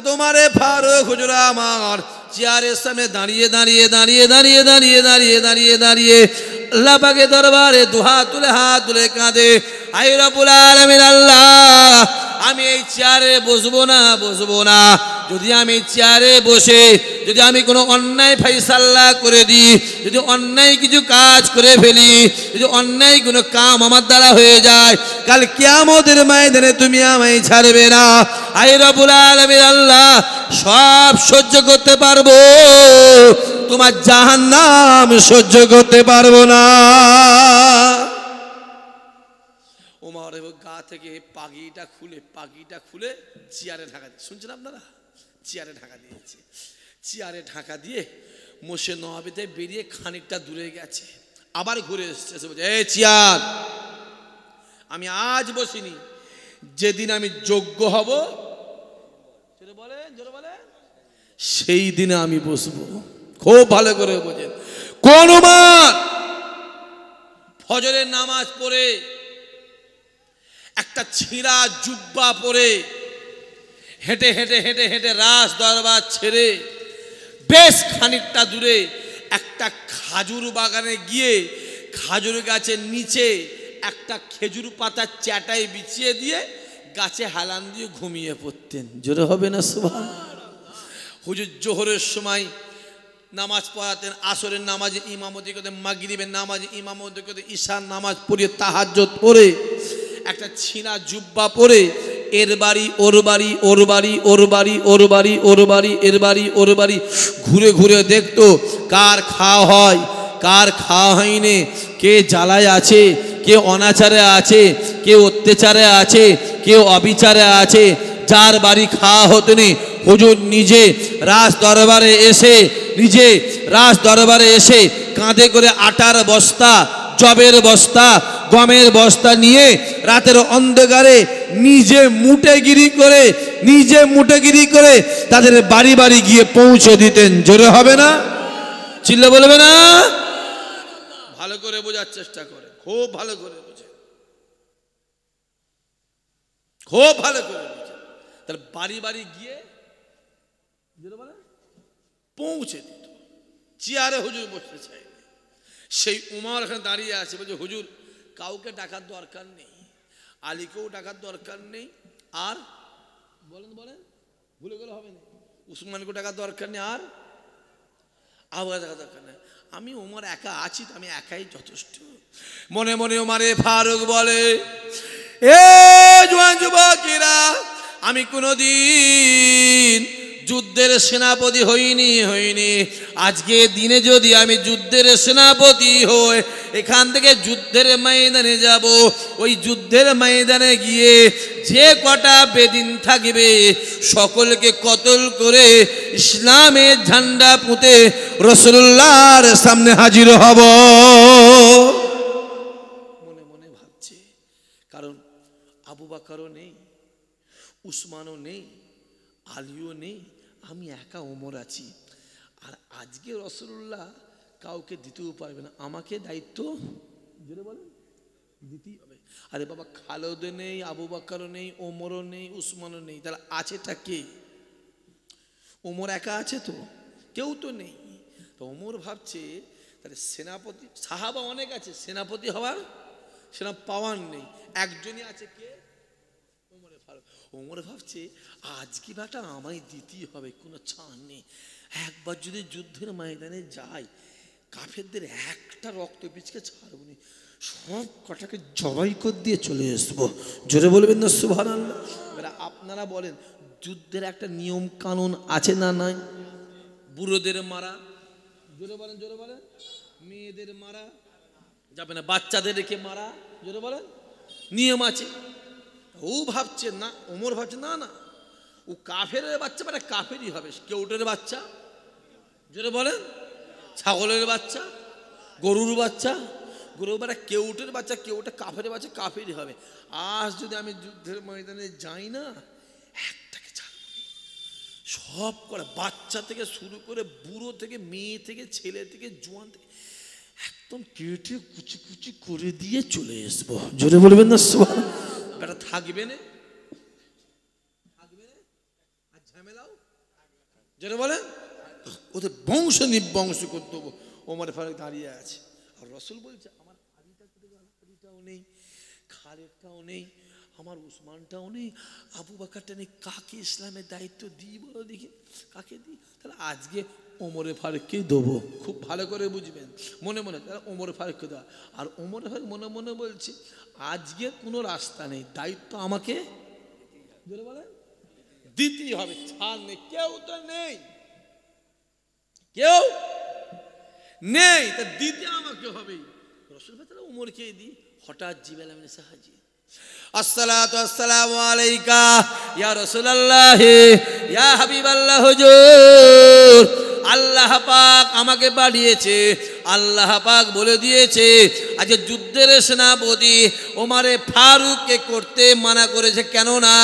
তোমারে ফারুক হুজুর আমার চেয়ারের সামনে দাঁড়িয়ে দাঁড়িয়ে দাঁড়িয়ে দাঁড়িয়ে দাঁড়িয়ে দাঁড়িয়ে দাঁড়িয়ে দাঁড়িয়ে আল্লাহ পাকের দরবারে হাত তুলে কাঁদে, আয় রব্বুল আলামিন আল্লাহ, আমি এই চেয়ারে বসবো না। যদি আমি চেয়ারে বসে যদি আমি কোনো অন্যায় ফাইসাল্লা করে দিই, যদি অন্যায় কিছু কাজ করে ফেলি, যদি অন্যায় কোনো কাম আমার দ্বারা হয়ে যায়, কাল কিয়ামতের ময়দানে তুমি আমায় ছাড়বে না। আয় রব্বুল আলামিন আল্লাহ, সব সহ্য করতে পারবো, তোমার জাহান্নাম সহ্য করতে পারবো না। ওমর গা থেকে পাগড়িটা খুলে চেয়ারে ঢাকা দিয়ে, শুনছেন আপনারা, চেয়ারে ঢাকা দিয়েছে। চেয়ারে ঢাকা দিয়ে মসজিদে নববীতে বেরিয়ে খানিকটা দূরে গেছে, আবার ঘুরে এসছে, এসে বলছে, এই চেয়ার, আমি আজ বসিনি, যেদিন আমি যোগ্য হব, জোরে বলে, সেই দিনে আমি বসবো। খুব ভালো করে বোঝেন, কোন উম্মত ফজরের নামাজ পড়ে একটা ছিঁড়া জুব্বা পরে হেঁটে হেঁটে হেঁটে হেঁটে রাজ দরবার ছেড়ে বেশ খানিকটা দূরে একটা খাজুর বাগানে গিয়ে খাজুর গাছের নিচে একটা খেজুর পাতার চাটাই বিছিয়ে দিয়ে গাছে হেলান দিয়ে ঘুমিয়ে পড়তেন। জোরে হবে না সুবহানাল্লাহ। হুজুর জোহরের সময় নামাজ পড়াতেন, আসরের নামাজে ইমামতি করতেন, মাগরিবের নামাজে ইমামতি করতেন, ঈশার নামাজ পড়িয়ে তাহাজ্জুদ পড়ে একটা ছিনা জুব্বা পরে এর বাড়ি ওর বাড়ি, ওর বাড়ি ওর বাড়ি, ওর বাড়ি ওর বাড়ি, এর বাড়ি ওর বাড়ি ঘুরে ঘুরে দেখতো কার খাওয়া হয় কার খাওয়া হয়নি, কে জ্বালায় আছে, কে অনাচারে আছে, কে অত্যাচারে আছে, কে অবিচারে আছে। যার বাড়ি খাওয়া হতো নি, হুজুর নিজে রাজ দরবারে এসে কাঁধে করে আটার বস্তা, জবের বস্তা, গমের বস্তা নিয়ে রাতের অন্ধকারে নিজে মুটেগিরি করে তাদের বাড়ি বাড়ি গিয়ে পৌঁছে দিতেন। জোরে হবে না, চিল্লা বলবে না, ভালো করে বোঝার চেষ্টা করে, খুব ভালো করে বোঝে, খুব ভালো করে বোঝে। তাহলে বাড়ি বাড়ি গিয়ে পৌঁছে দিত। চেয়ারে হুজুর বসতে চাই, সেই উমর এখানে দাঁড়িয়ে আছে, বলছে হুজুর কাউকে ডাকার দরকার নেই, আলীকেও ডাকার দরকার নেই, আর বলেন ভুলে গেলে হবে না, উসমানকেও ডাকার দরকার নেই, আর আবু ডাকার দরকার নেই, আমি ওমর একা আছি, তো আমি একাই যথেষ্ট। মনে মনে ওমরে ফারুক বলে, এ জওয়ান যুবকেরা, আমি কোনোদিন যুদ্ধের সেনাপতি হইনি, আজকে দিনে যদি আমি যুদ্ধের সেনাপতি হই, এখান থেকে যুদ্ধের ময়দানে যাব, ওই যুদ্ধের ময়দানে গিয়ে যে কটা বেদিন থাকবে সকলকে কতল করে ইসলামের ঝান্ডা পুঁতে রাসূলুল্লাহর সামনে হাজির হব। মনে মনে ভাবছে, কারণ আবু বকরও নেই, উসমানও নেই, আলীও নেই, আমি একা ওমর আছি, আর আজকে রাসূলুল্লাহ কাউকে দিতেও পারবে না, আমাকে দায়িত্ব দিতেই হবে। আরে বাবা, খালেদ নেই, আবু বকরও নেই, ওমরও নেই, উসমানও নেই, তাহলে আছেটা কে? ওমর একা আছে তো, কেউ তো নেই। তো ওমর ভাবছে তাহলে সেনাপতি, সাহাবা অনেক আছে, সেনাপতি হওয়ার সেনা পাওয়ার নেই, একজনই আছে, কে? ওমর ভাবছে আজকে বাটা আমায় দিতেই হবে, কোনো ছাড় নেই। একবার যদি যুদ্ধের ময়দানে যাই, কাফেরদের একটা রক্ত বীজকে ছাড়বো না, সব কটাকে জবাই করে দিয়ে চলে আসবো। জোরে বলবেন না সুবহানাল্লাহ। আপনারা বলেন, যুদ্ধের একটা নিয়ম কানুন আছে না নাই? বুড়োদের মারা, জোরে বলেন, মেয়েদের মারা যাবে না, বাচ্চাদের রেখে মারা, জোরে বলেন, নিয়ম আছে। ও ভাবছে না, ওমর ভাবছে না, ও কাফেরের বাচ্চা, মানে কাফেরই হবে। কেউটের বাচ্চা, জোরে বলেন, ছাগলের বাচ্চা, গরুর বাচ্চা, গরু মানে কেউটের বাচ্চা, কেউটা কাফের বাচ্চা, কাফেরই হবে। আজ যদি আমি যুদ্ধের ময়দানে যাই না, একটাকে ছাড়ব, সব করে বাচ্চা থেকে শুরু করে বুড়ো থেকে মেয়ে থেকে ছেলে থেকে জোয়ান থেকে একদম কেটে কুচি কুচি করে দিয়ে চলে আসবো। জোরে বলবেন না সুবহানাল্লাহ। বেটা থাকবে না, আর ঝামেলাও যেটা বলেন ওদের বংশ নিবংশ করে দেবো। ওমর ফারুক দাঁড়িয়ে আছে, আর রসুল বলছে আমার আলীটাও নেই, খালেদটাও নেই, আমার উসমানটাও নেই, আবু বকরটা নেই, কাকে ইসলামের দায়িত্ব দিই বলো দেখি, কাকে দিই? তাহলে আজকে ওমরে ফারুককেই দেবো। খুব ভালো করে বুঝবেন, মনে মনে তাহলে ওমরে ফারুককে দেওয়া। আর ওমরে ফারুক মনে মনে বলছে আজকে কোনো রাস্তা নেই, দায়িত্ব আমাকে বলেন দিতেই হবে, ছাড় নেই, কেউ তো নেই, কেউ নেই, তা দিতে আমাকে হবে। রসুল ভাই তাহলে ওমরকে দিই। হঠাৎ জিবরাইল আমিন এসে হাজির। আসসালাতু আসসালামু আলাইকা ইয়া রাসূলুল্লাহ ইয়া হাবিবাল্লাহ হুজুর। আল্লাহ পাক আমাকে পাঠিয়েছে, আল্লাহ পাক বলে দিয়েছে আজ যুদ্ধের সেনাপতি ওমরে ফারুককে করতে মানা করেছে। কেন না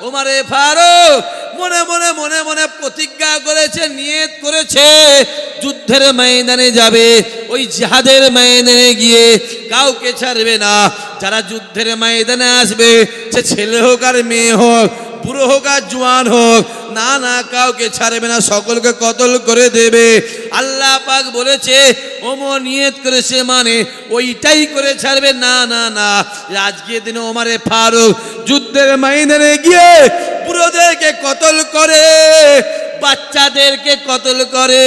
ওমরে ফারুক মনে মনে মনে মনে প্রতিজ্ঞা করেছে, নিয়ত করেছে যুদ্ধের ময়দানে যাবে, ওই জিহাদের ময়দানে গিয়ে কাউকে ছাড়বে না। যারা যুদ্ধের ময়দানে আসবে সে ছেলে হোক আর মেয়ে হোক, বুড়ো হোক আর জওয়ান হোক, না না কাউকে ছাড়বে না, সকলকে কতল করে দেবে। আল্লাহ পাক বলেছে ওমর নিয়ত করেছে মানে ওইটাই করে ছাড়বে। না না না, আজকের দিনে ওমরে ফারুক যুদ্ধের ময়দানে গিয়ে বুড়োদেরকে কতল করে, বাচ্চাদেরকে কতল করে,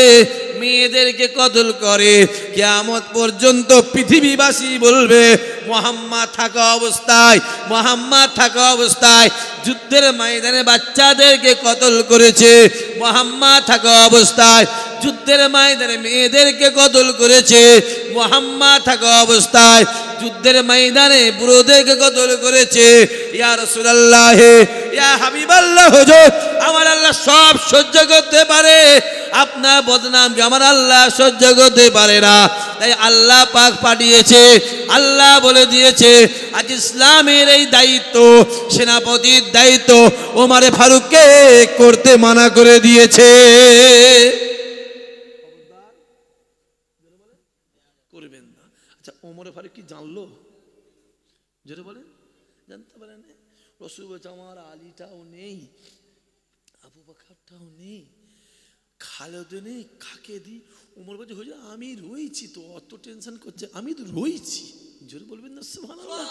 মেয়েদেরকে কতল করে। কিয়ামত পর্যন্ত পৃথিবীবাসী বলবে মুহাম্মদ থাকা অবস্থায়, মুহাম্মদ থাকা অবস্থায় যুদ্ধের ময়দানে বাচ্চাদেরকে কতল করেছে, মুহাম্মদ থাকা অবস্থায় যুদ্ধের ময়দানে মেয়েদেরকে কতল করেছে, মুহাম্মদ থাকা অবস্থায় যুদ্ধের ময়দানে বুড়োদেরকে কতল করেছে। ইয়া রাসূলুল্লাহ ইয়া হাবিবাল্লাহ হুজুর, আমার আল্লাহ সব সহ্য করতে পারে, আপনার বদনামকে আমার আল্লাহ সহ্য করতে পারে না। তাই আল্লাহ পাক পাঠিয়েছে, আল্লাহ বলে দিয়েছে আজ ইসলামের এই দায়িত্ব, সেনাপতির দায়িত্ব ওমরে ফারুককে করতে মানা করে দিয়েছে। করবেন না। আচ্ছা ওমরে ফারুক কি জানলো? যেটা বলেন জানতে পারেন। রসুল বলছে আমার আলীটাও নেই, আবু বকরটাও নেই, খালেদ নেই, কাকে দি? ওমর বলছে হুজুর আমি রয়েছি তো, অত টেনশন করছে, আমি তো রয়েছি। জোরে বলবেন না সুবহানাল্লাহ।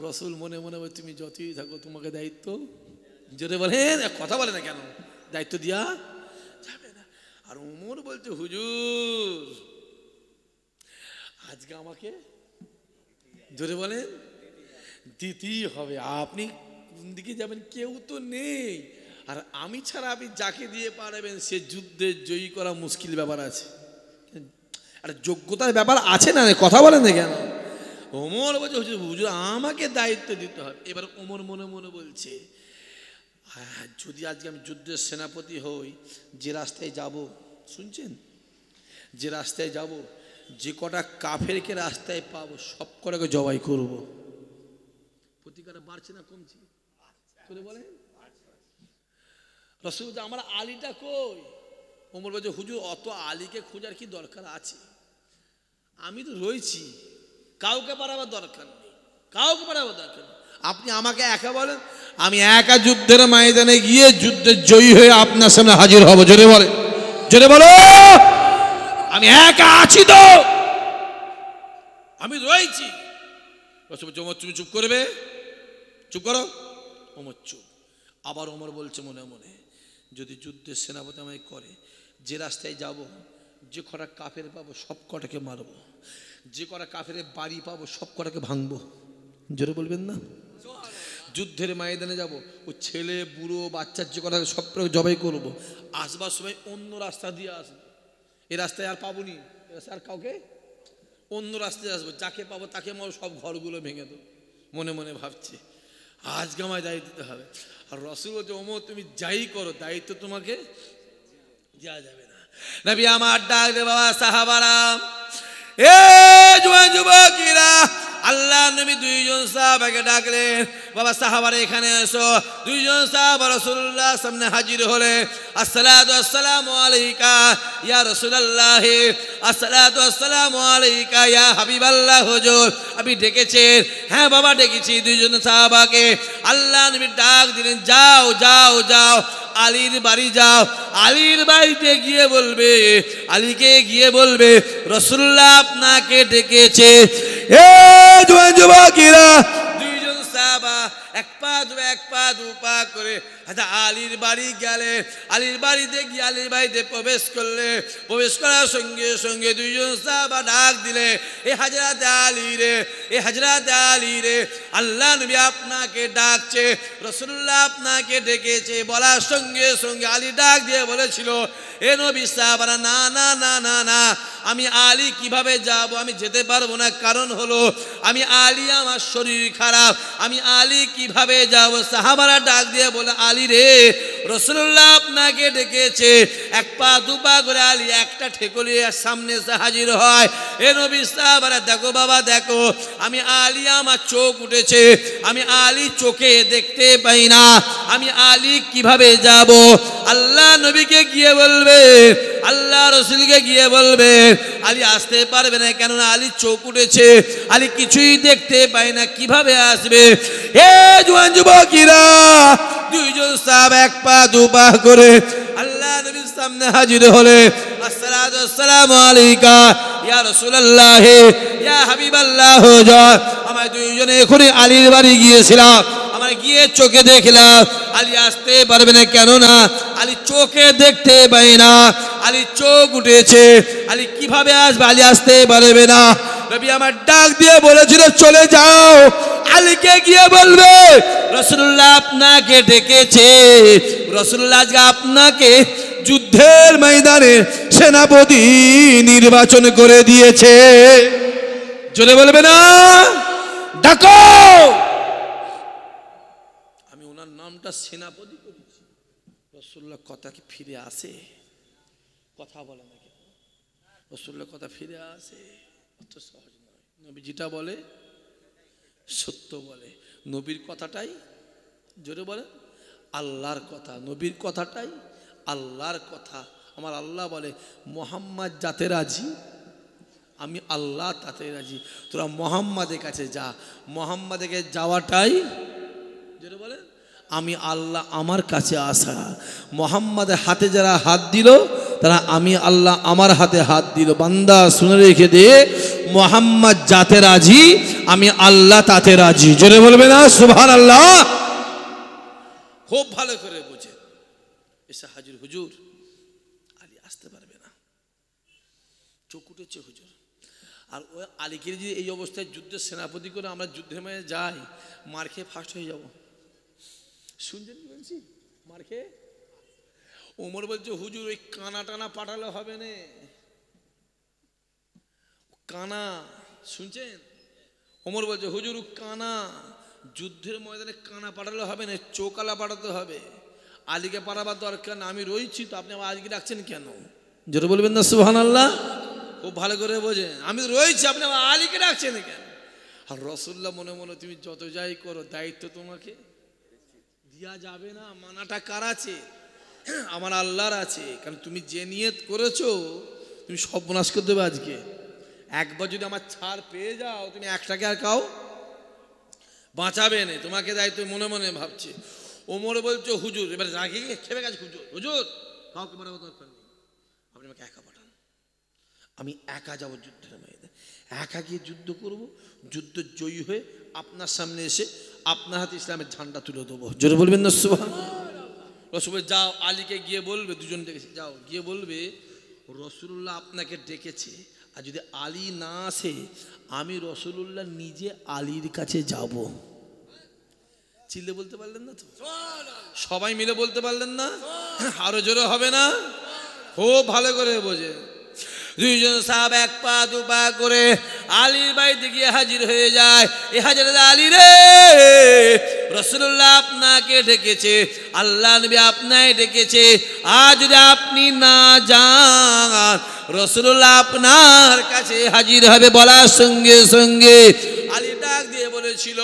রসুল মনে মনে বলে তুমি যতই থাকো তোমাকে দায়িত্ব, জোরে বলেন, কথা বলে না কেন, দায়িত্ব দিয়া যাবে না। আর ওমর বলছে হুজুর আজকে আমাকে, জোরে বলেন, দিতেই হবে। আপনি কোন দিকে যাবেন কেউ তো নেই, আর আমি ছাড়া আপনি যাকে দিয়ে পারবেন সে যুদ্ধে জয়ী করা মুশকিল ব্যাপার আছে, আর যোগ্যতার ব্যাপার আছে না, কথা বলেন না কেন? ওমর বলছে হুজুর আমাকে দায়িত্ব দিতে হবে। এবার ওমর মনে মনে বলছে যদি আজকে আমি যুদ্ধের সেনাপতি হই, যে রাস্তায় যাব, শুনছেন, যে রাস্তায় যাব, যে কটা কাফেরকে রাস্তায় পাবো সব কটাকে জবাই করব। প্রতিকারটা বাড়ছে না কমছে? বলেন রসুল আমার আলীটা কই? ওমর বলছে হুজুর অত আলীকে খোঁজার কি দরকার আছে, আমি তো রয়েছি, কাউকে পারাবার দরকার নেই, কাউকে পারাবার দরকার নেই। আপনি আমাকে একা বলেন, আমি একা যুদ্ধের ময়দানে গিয়ে যুদ্ধে জয়ী হয়ে আপনার সামনে হাজির হব। জোরে বলে, জোরে বলো, আমি একা আছি তো, আমি রয়েছি। রসুল বলছে ওমর তুমি চুপ করবে, চুপ করো। ওমর চুপ। আবার ওমর বলছে মনে মনে যদি যুদ্ধের সেনাপতি আমায় করে, যে রাস্তায় যাব, যে কটা কাফের পাবো সব কটাকে মারবো, যে কটা কাফের বাড়ি পাবো সব কটাকে ভাঙবো। জোরে বলবেন না? যুদ্ধের ময়দানে যাব, ও ছেলে বুড়ো বাচ্চার যে কটা সব জবাই করবো, আসবার সময় অন্য রাস্তা দিয়ে আসবো, এই রাস্তায় আর পাবো নি, আর কাউকে অন্য রাস্তায় আসবো, যাকে পাবো তাকে মারো, সব ঘরগুলো ভেঙে দেবো। মনে মনে ভাবছে আজকে আমায় দায়িত্ব দিতে হবে। আর রসুল বলছে ওমর তুমি যাই করো দায়িত্ব তোমাকে দেওয়া যাবে না। নবী আমার ডাক দে বাবা সাহাবারা, এ যুবকেরা আল্লাহ নবী দুইজন সাহাবাকে ডাকলেন, বাবা সাহাবারা এখানে এসো। দুইজন সাহাবা রাসূলুল্লাহ সামনে হাজির হলে, আসসালাতু আসসালামু আলাইকা ইয়া রাসূলুল্লাহ, আসসালাতু আসসালামু আলাইকা ইয়া হাবিবাল্লাহ। হুজুর আপনি ডেকেছেন? হ্যাঁ বাবা ডেকেছি। দুইজন সাহাবাকে আল্লাহ নবী ডাক দিলেন, যাও যাও যাও, আলীর বাড়ি যাও। আলীর বাড়িতে গিয়ে বলবে, আলীকে গিয়ে বলবে রাসূলুল্লাহ আপনাকে ডেকেছে। এ জওয়ান যুবকেরা, দুইজন সাহাবা এক পা দু পা করে আলীর বাড়ি গেলে। আলীর বাড়িতে গিয়ে আলীর বাড়িতে প্রবেশ করলে। প্রবেশ করার সঙ্গে সঙ্গে দুইজন সাহাবা ডাক দিলে, এ হযরত আলী রে, এ হযরত আলী রে, আল্লাহ নবী আপনাকে ডাকছে, রাসূলুল্লাহ আপনাকে ডেকেছে। বলার সঙ্গে সঙ্গে আলী ডাক দিয়ে বলেছিল, এ নবী সাহাবারা, না না না না না, আমি আলী কিভাবে যাব? আমি যেতে পারবো না। কারণ হলো আমি আলী, আমার শরীর খারাপ, আমি আলী কিভাবে যাব? সাহাবারা ডাক দিয়ে বলে, আলী রে, রাসূলুল্লাহ আপনাকে ডেকেছে। এক পা দু পা করে আলী একটা ঠেকুলিয়ে সামনে এসে হাজির হয়। এ নবী সাহাবারা, দেখো বাবা দেখো, আমি আলী, আমার চোখ উঠেছে, আমি আলী চোখে দেখতে পাই না, আমি আলী কিভাবে যাব? আল্লাহ নবীকে গিয়ে বলবে, আল্লাহ রসুলকে গিয়ে বলবে, আলী আসতে পারবে না, কেননা আলী চোখ উঠেছে, আলী কিছুই দেখতে পায় না, কিভাবে আসবে? এ জওয়ান যুবকেরা, দুইজন সাহাবা এক পা দু পা করে আল্লাহ নবীর সামনে হাজির হলে, আসসালাতু আসসালামু আলাইকা ইয়া রাসূলুল্লাহ ইয়া হাবিবাল্লাহ। আমরা দুইজনে এখনই আলীর বাড়ি গিয়েছিলাম, আমরা গিয়ে চোখে দেখলাম আলী আসতে পারবে না, কেননা আলী চোখে দেখতে পায় না, আলী চোখ উঠেছে, আলী কিভাবে আসবে? আলী আসতে পারবে না। নবী আমার ডাক দিয়ে বলেছিল, চলে যাও, আলীকে গিয়ে বলবে রাসূলুল্লাহ আপনাকে ডেকেছে, রাসূলুল্লাহ আপনাকে যুদ্ধের ময়দানে সেনাপতি নির্বাচন করে দিয়েছে। জোরে বলবে না, ডাকো। আমি ওনার নামটা সেনাপতি করেছি। রাসূলুল্লাহ কথা কি ফিরে আসে? কথা বলে না কেন? রাসূলুল্লাহ কথা ফিরে আসে? অত সহজ নয়। নবী যেটা বলে সত্য বলে। নবীর কথাটাই, জোরে বলে, আল্লাহর কথা। নবীর কথাটাই আল্লাহর কথা। আমার আল্লাহ বলে, মুহাম্মদ যাতে রাজি, আমি আল্লাহ তাতে রাজি। তোরা মুহাম্মাদের কাছে যা। মুহাম্মাদের কাছে যাওয়াটাই, জোরে বলে, আমি আল্লাহ আমার কাছে আসা। মুহাম্মাদের হাতে যারা হাত দিল, তারা আমি আল্লাহ আমার হাতে হাত দিল। বান্দা শুনে রেখে দে, মুহাম্মদ যাতে রাজি, আমি আল্লাহ তাতে রাজি। জোরে বলবে না সুবহানাল্লাহ? খুব ভালো করে বুঝে এসে হাজির, হুজুর আলী আসতে পারবে না, চোখ উঠেছে হুজুর। আর ওই আলীকে যদি এই অবস্থায় যুদ্ধের সেনাপতি করে আমরা যুদ্ধের মাঝে যাই, মার খেয়ে ফার্স্ট হয়ে যাব। শুনছেন কি বলছি? মার খেয়ে। ওমর বলছে, হুজুর ওই কানা টানা পাঠালে হবে না, কানা। শুনছেন? ওমর বলছে, হুজুর কানা, যুদ্ধের ময়দানে কানা পাঠালে হবে না, চোকালা পাঠাতে হবে। আলীকে পাঠাবার দরকার না, আমি রয়েছি তো, আপনি আমার আজকে ডাকছেন কেন? যেটা বলবেন না সুবহানাল্লাহ? খুব ভালো করে বোঝেন, আমি রয়েছি, আপনি আমার আলীকে ডাকছেন কেন? আর রাসূলুল্লাহ মনে মনে, তুমি যত যাই করো, দায়িত্ব তোমাকে দেওয়া যাবে না। মানাটা কার আছে? আমার আল্লাহর আছে। কারণ তুমি যে নিয়ত করেছো, তুমি সর্বনাশ করে দেবে আজকে। একবার যদি আমার ছাড় পেয়ে যাও, তুমি একটাকে আর কাও বাঁচাবে না, তোমাকে দায়িত্ব মনে মনে ভাবছে। ওমর বলছো, হুজুর এবার রাগি খেপে গেছে, হুজুর হুজুর কাউকে পাঠাবো দরকার নেই, আপনি আমাকে একা পাঠান, আমি একা যাবো যুদ্ধের ময়দানে, একা গিয়ে যুদ্ধ করব, যুদ্ধ জয়ী হয়ে আপনার সামনে এসে আপনার হাতে ইসলামের ঝান্ডা তুলে দেবো। জোরে বলবেন না সুবহানাল্লাহ? রাসূল যাও, আলীকে গিয়ে বলবে, দুজন ডেকেছে, যাও গিয়ে বলবে রাসূলুল্লাহ আপনাকে ডেকেছে, আর যদি আলী না আসে, আমি রাসূলুল্লাহ নিজে আলীর কাছে যাব। চিল্লে বলতে পারলেন না তো? সবাই মিলে বলতে পারলেন না? আরো জোরে হবে না? খুব ভালো করে বোঝে। দুইজন সাহাবা এক পা দু পা করে আলীর বাড়িতে গিয়ে হাজির হয়ে যায়। এ হযরত আলী রে, রাসূলুল্লাহ আপনাকে ডেকেছে, আল্লাহ নবী আপনাকে ডেকেছে, আজ যদি আপনি না যান, রাসূলুল্লাহ আপনার কাছে হাজির হবে। বলার সঙ্গে সঙ্গে আলী ডাক দিয়ে বলেছিল,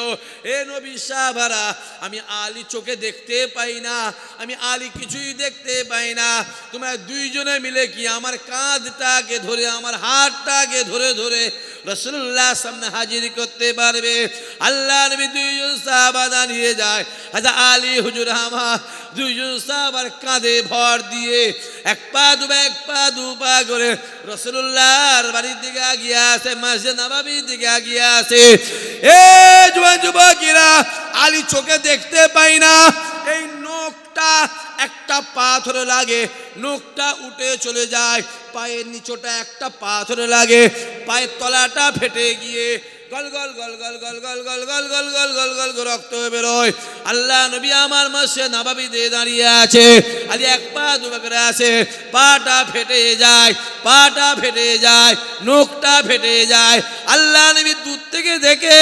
এ নবী সাহাবারা, আমি আলী চোখে দেখতে পাই না, আমি আলী কিছুই দেখতে পাই না, তোমরা দুইজনে মিলে কি আমার কাঁধটাকে ধরে, আমার হাতটাকে ধরে ধরে রাসূলুল্লাহ সামনে হাজির করতে পারবে? আল্লাহ নবী দুইজন সাহাবা দাঁড়িয়ে যায়, হাজা আলী হুজুর আমার দুইজন সাহাবার কাঁধে ভর দিয়ে এক পা দু পা করে রাসূলুল্লাহর বাড়ির দিকে এগিয়ে আসে, মসজিদ নববীর দিকে এগিয়ে আসে। এ জওয়ান যুবকেরা, আলী চোখে দেখতে পাই না, এই নখটা একটা পাথরে লাগে, নখটা উঠে চলে যায়, পায়ের নিচটা একটা পাথরে লাগে, পায়ের তলাটা ফেটে গিয়ে গল গল গল গল গল গল গল গল গল গল গল গল গল রক্ত বেরোয়। আল্লাহ নবী আমার মসজিদ নববীতে দাঁড়িয়ে আছে, আলী এক পা দু পা করে আসে, পাটা ফেটে যায়, পাটা ফেটে যায়, নখটা ফেটে যায়। আল্লাহ নবী দূর থেকে দেখে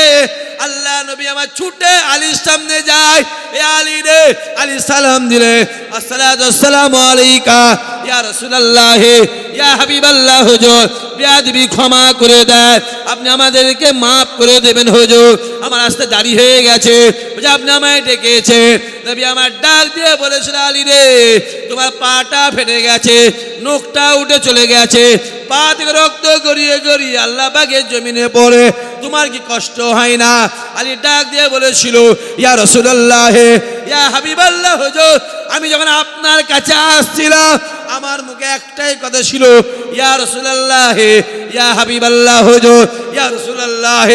আল্লাহ নবী আমার ছুটে আলীর সামনে যায়, এ আলী রে, আলী সালাম দিলে, আসসালাতু ওয়াসসালামু আলাইকা ইয়া রাসূলুল্লাহ ইয়া হাবিবাল্লাহ, হুজুর বেয়াদবি ক্ষমা করে দেন, আপনি আমাদেরকে মাফ করে দেবেন হুজুর, আমার রাস্তা দাঁড়িয়ে হয়ে গেছে, আপনি আমায় ডেকেছে। নবী আমার ডাক দিয়ে বলেছিল, আলী রে, তোমার পাটা ফেটে গেছে, নখটা উঠে চলে গেছে, পা থেকে রক্ত গড়িয়ে গড়িয়ে আল্লাহ পাকের জমিনে পড়ে, তোমার কি কষ্ট হয় না? আলী ডাক দিয়ে বলেছিল, ইয়া রাসূলুল্লাহ ইয়া হাবিবাল্লাহ, হুজুর আমি যখন আপনার কাছে আসছিলাম আমার মুখে একটাই কথা ছিল, ইয়া রাসূলুল্লাহ ইয়া হাবিবাল্লাহ, হুজুর ইয়া রাসূলুল্লাহ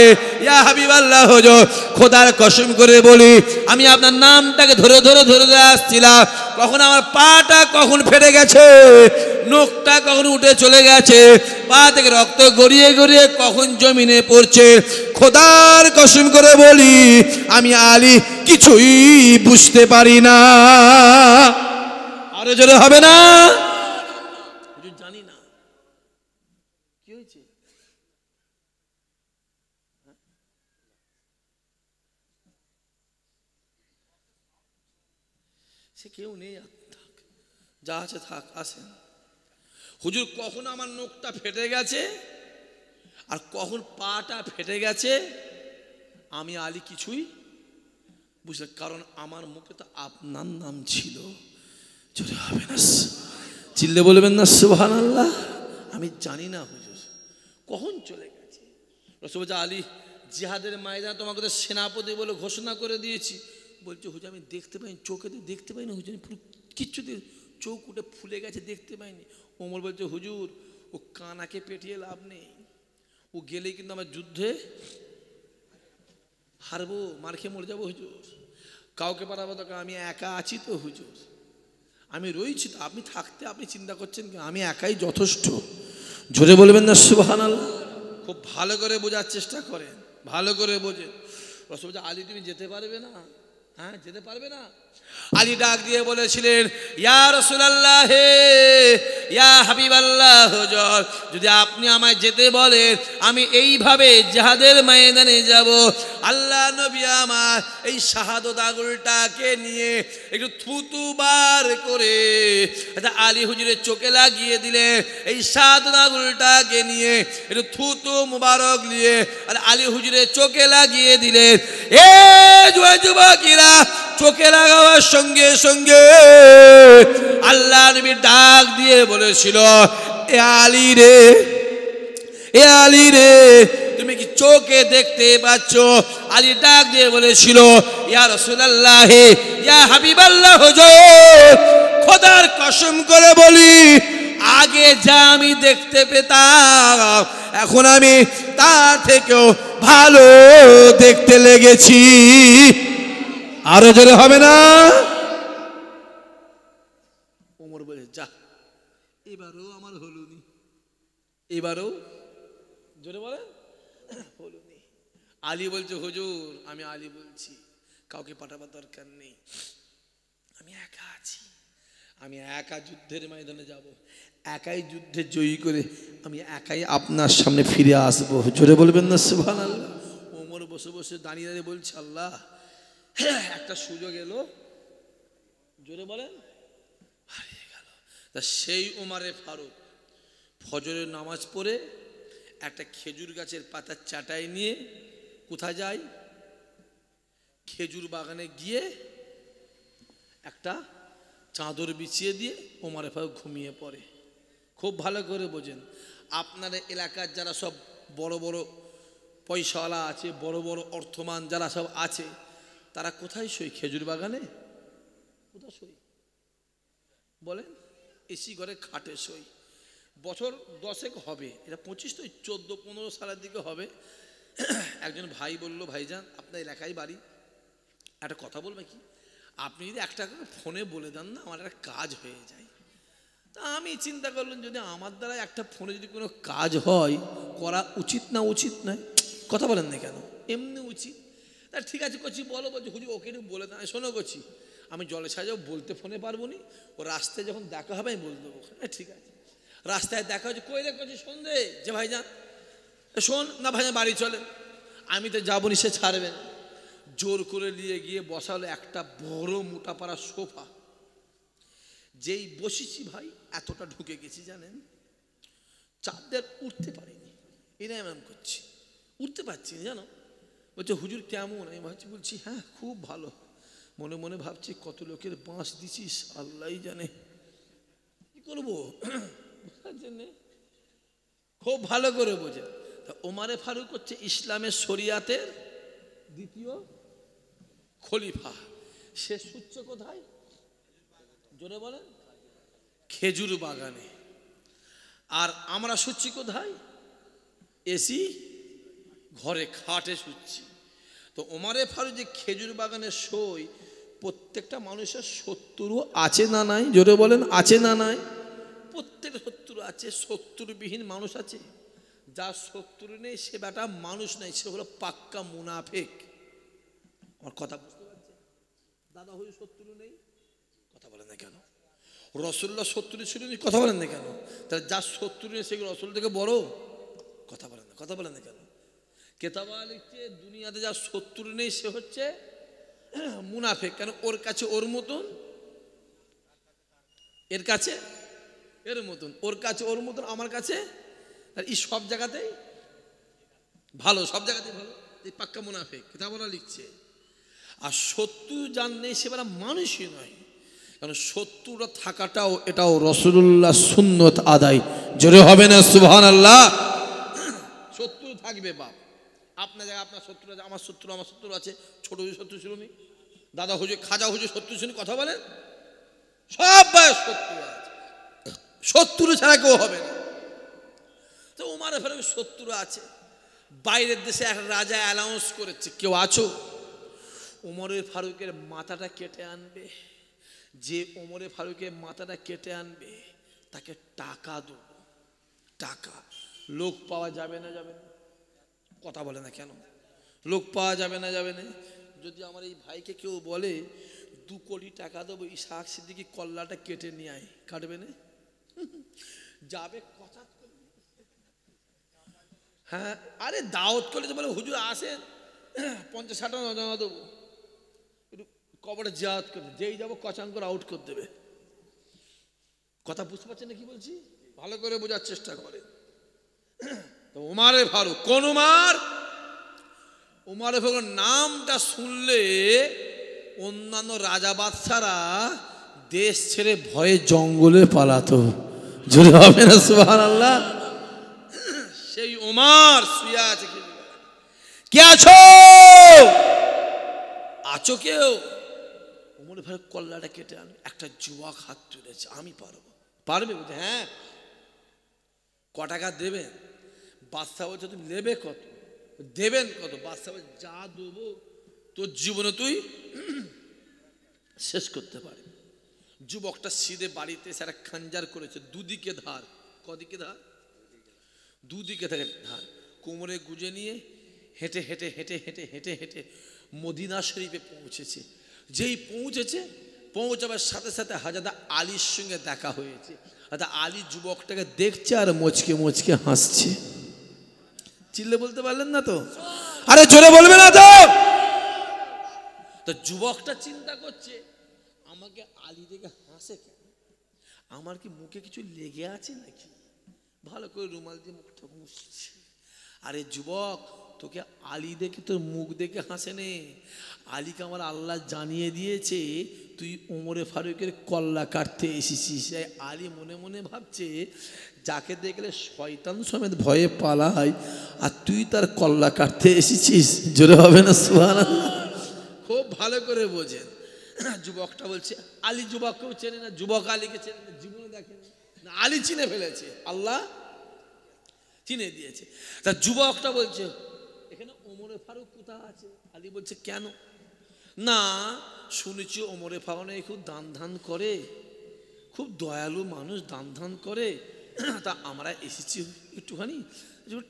ইয়া হাবিবাল্লাহ, হুজুর খোদার কসম করে বলি আমি আপনার নামটাকে ধরে ধরে ধরে ধরে আসছিলাম, কখন আমার পাটা কখন ফেটে গেছে, নখটা কখন উঠে চলে গেছে, পা থেকে রক্ত গড়িয়ে গড়িয়ে কখন জমিনে পড়ছে, খোদার কসম করে বলি আমি আলী কিছুই বুঝতে পারি না। আরো জোরে হবে না? জানি না কি হয়েছে, সে কেউ নেই, থাক যা আছে থাক, আসেন। হুজুর কখন আমার নখটা ফেটে গেছে আর কখন পাটা ফেটে গেছে আমি আলী কিছুই বুঝলে, কারণ আমার মুখে তো আপনার নাম ছিল। জোরে হবে না? চিল্লে বলবেন না সুবহানাল্লাহ? আমি জানি না হুজুর কখন চলে গেছে। রসুল আলী জিহাদের ময়দানে তোমাকে তো সেনাপতি বলে ঘোষণা করে দিয়েছি। বলছে হুজুর আমি দেখতে পাইনি, চোখে তো দেখতে পাইনি হুজুর, পুরো কিচ্ছু চোখ উঠে ফুলে গেছে, দেখতে পাইনি। ওমর বলছে হুজুর ও কানাকে পেটিয়ে লাভ নেই, ও গেলেই কিন্তু আমার যুদ্ধে হারবো, মার খেয়ে মরে যাবো হুজুর, কাউকে পাঠাবো তো, আমি একা আছি তো হুজুর, আমি রয়েছি তো, আপনি থাকতে আপনি চিন্তা করছেন কি, আমি একাই যথেষ্ট। জোরে বলবেন না সুবহানাল্লাহ? খুব ভালো করে বোঝার চেষ্টা করেন, ভালো করে বোঝেন। রসুল আলী তুমি যেতে পারবে না? হ্যাঁ যেতে পারবে না? আলী ডাক দিয়ে বলেছিলেন, ইয়া রাসূলুল্লাহ ইয়া হাবিবাল্লাহ, হুজুর যদি আপনি আমায় যেতে বলেন আমি এইভাবে জিহাদের ময়দানে যাব। আল্লাহ নবী আমার এই শাহাদত আঙুলটাকে নিয়ে একটু থুতু বার করে আলী হুজুরের চোখে লাগিয়ে দিলেন, এই শাহাদত আঙুলটাকে নিয়ে একটু থুতু মুবারক নিয়ে আলী হুজুরের চোখে লাগিয়ে দিলেন। এ যুবকেরা, চোখে লাগাবার সঙ্গে সঙ্গে আল্লাহ নবী ডাক দিয়ে বলেছিল, এ আলী রে, এ আলী রে তুমি কি চোখে দেখতে পাচ্ছ? আলী ডাক দিয়ে বলেছিল, ইয়া রাসূলুল্লাহ ইয়া হাবিবাল্লাহ, হুজুর খোদার কসম করে বলি আগে যা আমি দেখতে পেতাম এখন আমি তার থেকেও ভালো দেখতে লেগেছি। আরো জোরে হবে না? ওমর বলে যা, এবারও আমার হলুনি, এবারও জোরে বলে হলুনি। আলী বলছে হুজুর আমি আলী বলছি কাউকে পাঠাবার দরকার নেই, আমি একা আছি, আমি একা যুদ্ধের ময়দানে যাব, একাই যুদ্ধে জয়ী করে আমি একাই আপনার সামনে ফিরে আসবো। জোরে বলবেন না সুবহানাল্লাহ? ওমর বসে বসে দাঁড়িয়ে দাঁড়িয়ে বলছে আল্লাহ একটা সুযোগ এলো, জোরে বলেন, হারিয়ে গেল। তা সেই ওমরে ফারুক ফজরের নামাজ পড়ে একটা খেজুর গাছের পাতার চাটাই নিয়ে কোথায় যায়? খেজুর বাগানে গিয়ে একটা চাদর বিছিয়ে দিয়ে ওমরে ফারুক ঘুমিয়ে পড়ে। খুব ভালো করে বোঝেন, আপনার এলাকার যারা সব বড় বড় পয়সাওয়ালা আছে, বড় বড় অর্থমান যারা সব আছে, তারা কোথায় শোয়? খেজুর বাগানে। কোথায় শোয় বলেন? এসি ঘরে খাটে শোয়। বছর 10 হবে, এটা 25 তো 14-15 সালের দিকে হবে। একজন ভাই বলল, ভাইজান আপনার এলাকায় বাড়ি, একটা কথা বলবে কি? আপনি যদি একটা ফোনে বলে দেন না, আমার একটা কাজ হয়ে যায়। তা আমি চিন্তা করলাম, যদি আমার দ্বারা একটা ফোনে যদি কোনো কাজ হয়, করা উচিত না উচিত নয়? কথা বলেন না কেন? এমনি উচিত। তা ঠিক আছে করছি, বলো। বলছি হুজুর ওকে একটু বলে দেন। শোনো করছি, আমি জলে সাজাও বলতে ফোনে পারবো নি, ও রাস্তায় যখন দেখা হবে আমি বলে দেবো। ঠিক আছে। রাস্তায় দেখা হচ্ছে, কই রে করছি সন্ধে, যে ভাইজান শোন না, ভাইজান বাড়ি চলে। আমি তো যাবো নি, সে ছাড়বে না। জোর করে নিয়ে গিয়ে বসালো একটা বড় মোটা পাড়া সোফা। যেই বসেছি ভাই, এতটা ঢুকে গেছি জানেন, চাঁদের উঠতে পারিনি। এরা এমন করছি, উঠতে পারছি না জানো। বলছে হুজুর কেমন? আমি বলছি হ্যাঁ খুব ভালো। মনে মনে ভাবছি, কত লোকের বাঁশ দিছিস আল্লাহ জানে, কি করবো। খুব ভালো করে বোঝে। ওমরে ফারুক হচ্ছে ইসলামের শরিয়াতের দ্বিতীয় খলিফা। সে শুচ্ছে কোথায়? জোরে বলেন। খেজুর বাগানে। আর আমরা শুচ্ছি কোথায়? এসি ঘরে খাটে শুচ্ছি। তো ওমরে ফারুক যে খেজুর বাগানে শোয়, প্রত্যেকটা মানুষের শত্রু আছে না নাই? জোরে বলেন, আছে না নাই? প্রত্যেক শত্রু আছে। শত্রুবিহীন মানুষ আছে? যার শত্রু নেই সে বেটা মানুষ নাই, সে হলো পাক্কা মুনাফিক। আমার কথা বুঝতে পারছেন? দাদা হয়ে শত্রু নেই, কথা বলেন না কেন? রসুল্লাহ শত্রু ছিল না, কথা বলেন না কেন? তাহলে যার শত্রু নেই সেগুলো রসুল থেকে বড়, কথা বলেন না, কথা বলেন না কেন? কেতাবা লিখছে, দুনিয়াতে যার শত্রু নেই সে হচ্ছে মুনাফিক। কেন? ওর কাছে ওর মতন, এর কাছে এর মতন, ওর কাছে ওর মতন, আমার কাছে এই সব জায়গাতেই ভালো, সব জায়গাতেই ভালো। এই পাক্কা মুনাফিক কেতাবরা লিখছে। আর শত্রু যার নেই সে বেলা মানুষই নয়। কারণ শত্রুরা থাকাটাও এটাও রাসূলুল্লাহ সুন্নত আদায়। জোরে হবে না সুবহানাল্লাহ? শত্রু থাকবে বাপ। আপনার জায়গায় আপনার শত্রু আছে, আমার শত্রু আছে। ছোট হুজুর শত্রু ছিল নি, দাদা হুজুর, খাজা হুজুর শত্রু ছিল, কথা বলেন? সব শত্রু আছে, শত্রু ছাড়া কেউ হবে না। তো ওমরে ফারুক শত্রু আছে। বাইরের দেশে এক রাজা অ্যানাউন্স করেছে, কেউ আছো ওমরে ফারুকের মাথাটা কেটে আনবে। যে ওমরে ফারুকের মাথাটা কেটে আনবে তাকে টাকা দেব। টাকা। লোক পাওয়া যাবে না যাবে না? কথা বলে না কেন? লোক পাওয়া যাবে না যাবে না? যদি আমার এই ভাইকে কেউ বলে 2 কোটি টাকা দেবো, ইসহাক সিদ্দিকী কল্লাটা কেটে নিয়ে আয়, কাটবে না? যাবে কথা। হ্যাঁ, আরে দাওয়াত করলে তো বলে হুজুর আসেন, 50-60 জমা দেবো, একটু কবরে জিয়ারত করতে। যেই যাবো কচান করে আউট করে দেবে। কথা বুঝতে পারছেন না কি বলছি? ভালো করে বোঝার চেষ্টা করে। তো ওমরে ফারুক, কোন উমর? ওমরে ফারুক নামটা শুনলে অন্যান্য রাজা বাদশারা দেশ ছেড়ে ভয়ে জঙ্গলে পালাতো। জোরে হবে না সুবহানাল্লাহ? সেই ওমর শুয়ে আছে। কে আছো? আছো কেউ? ওমরে ফারুক কল্লাটা কেটে আন। একটা যুবক হাত তুলেছে, আমি পারবো। পারবে? বলছে হ্যাঁ। ক টাকা দেবেন? বাদশা বলছে তুমি নেবে কত? দেবেন কত? বাদশা বলছে যা দেবো তোর জীবনে তুই শেষ করতে পারবি। যুবকটা সিধে বাড়িতে এসে একটা খাঞ্জার করেছে, দুদিকে ধার। কদিকে ধার? দুদিকে থেকে ধার। কোমরে গুজে নিয়ে হেঁটে হেঁটে হেঁটে হেঁটে হেঁটে হেঁটে মদিনা শরীফে পৌঁছেছে। যেই পৌঁছেছে, পৌঁছাবার সাথে সাথে হাজরত আলীর সঙ্গে দেখা হয়েছে। হাজরত আলী যুবকটাকে দেখছে আর মুচকে মুচকে হাসছে। চিল্লে বলতে পারলেন না তো? আরে জোরে বলবে না তো? তো যুবকটা চিন্তা করছে, আমাকে আলী দেখে হাসে কেন? আমার কি মুখে কিছু লেগে আছে নাকি? ভালো করে রুমাল দিয়ে মুখটা মুছছে। আরে যুবক, তোকে আলী দেখে তোর মুখ দেখে হাসে নে, আলীকে আমার আল্লাহ জানিয়ে দিয়েছে তুই ওমরে ফারুকের কল্লা কাটতে এসেছিস। আলী মনে মনে ভাবছে যাকে দেখলে শয়তান সমেত ভয়ে পালায়, আর তুই তার কল্লা কাটতে এসেছিস। জোরে হবে না সুবহানাল্লাহ? খুব ভালো করে বোঝেন। যুবকটা বলছে আলী যুবককেও চেনে না, যুবক আলীকে চেনে না, জীবনে দেখেনি না, আলী চিনে ফেলেছে, আল্লাহ চিনে দিয়েছে। তা যুবকটা বলছে এখানে ওমরে ফারুক কোথায় আছে? আলী বলছে কেন? না, শুনেছি ওমরে ফারুক খুব দান ধান করে, খুব দয়ালু মানুষ, দান ধান করে, তা আমরা এসেছি একটুখানি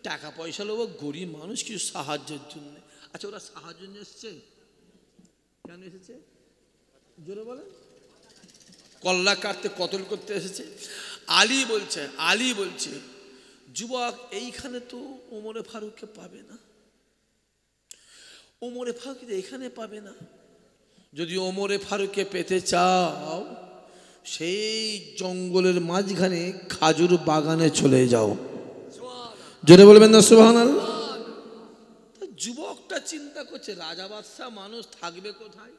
টাকা পয়সা লোক, গরিব মানুষ, কিছু সাহায্যের জন্য। আচ্ছা, ওরা সাহায্য নিয়ে এসছে কেন এসেছে? জোরে বলে। কল্লা কাটতে, কতল করতে এসেছে। আলী বলছে যুবক এইখানে তো ওমরে ফারুককে পাবে না, ওমরে ফারুক এখানে পাবে না। যদি ওমরে ফারুককে পেতে চাও সেই জঙ্গলের মাঝখানে খাজুর বাগানে চলে যাও। জোরে বলবেন না সুবহানাল্লাহ? যুবকটা চিন্তা করছে রাজা বাদশাহ মানুষ থাকবে কোথায়?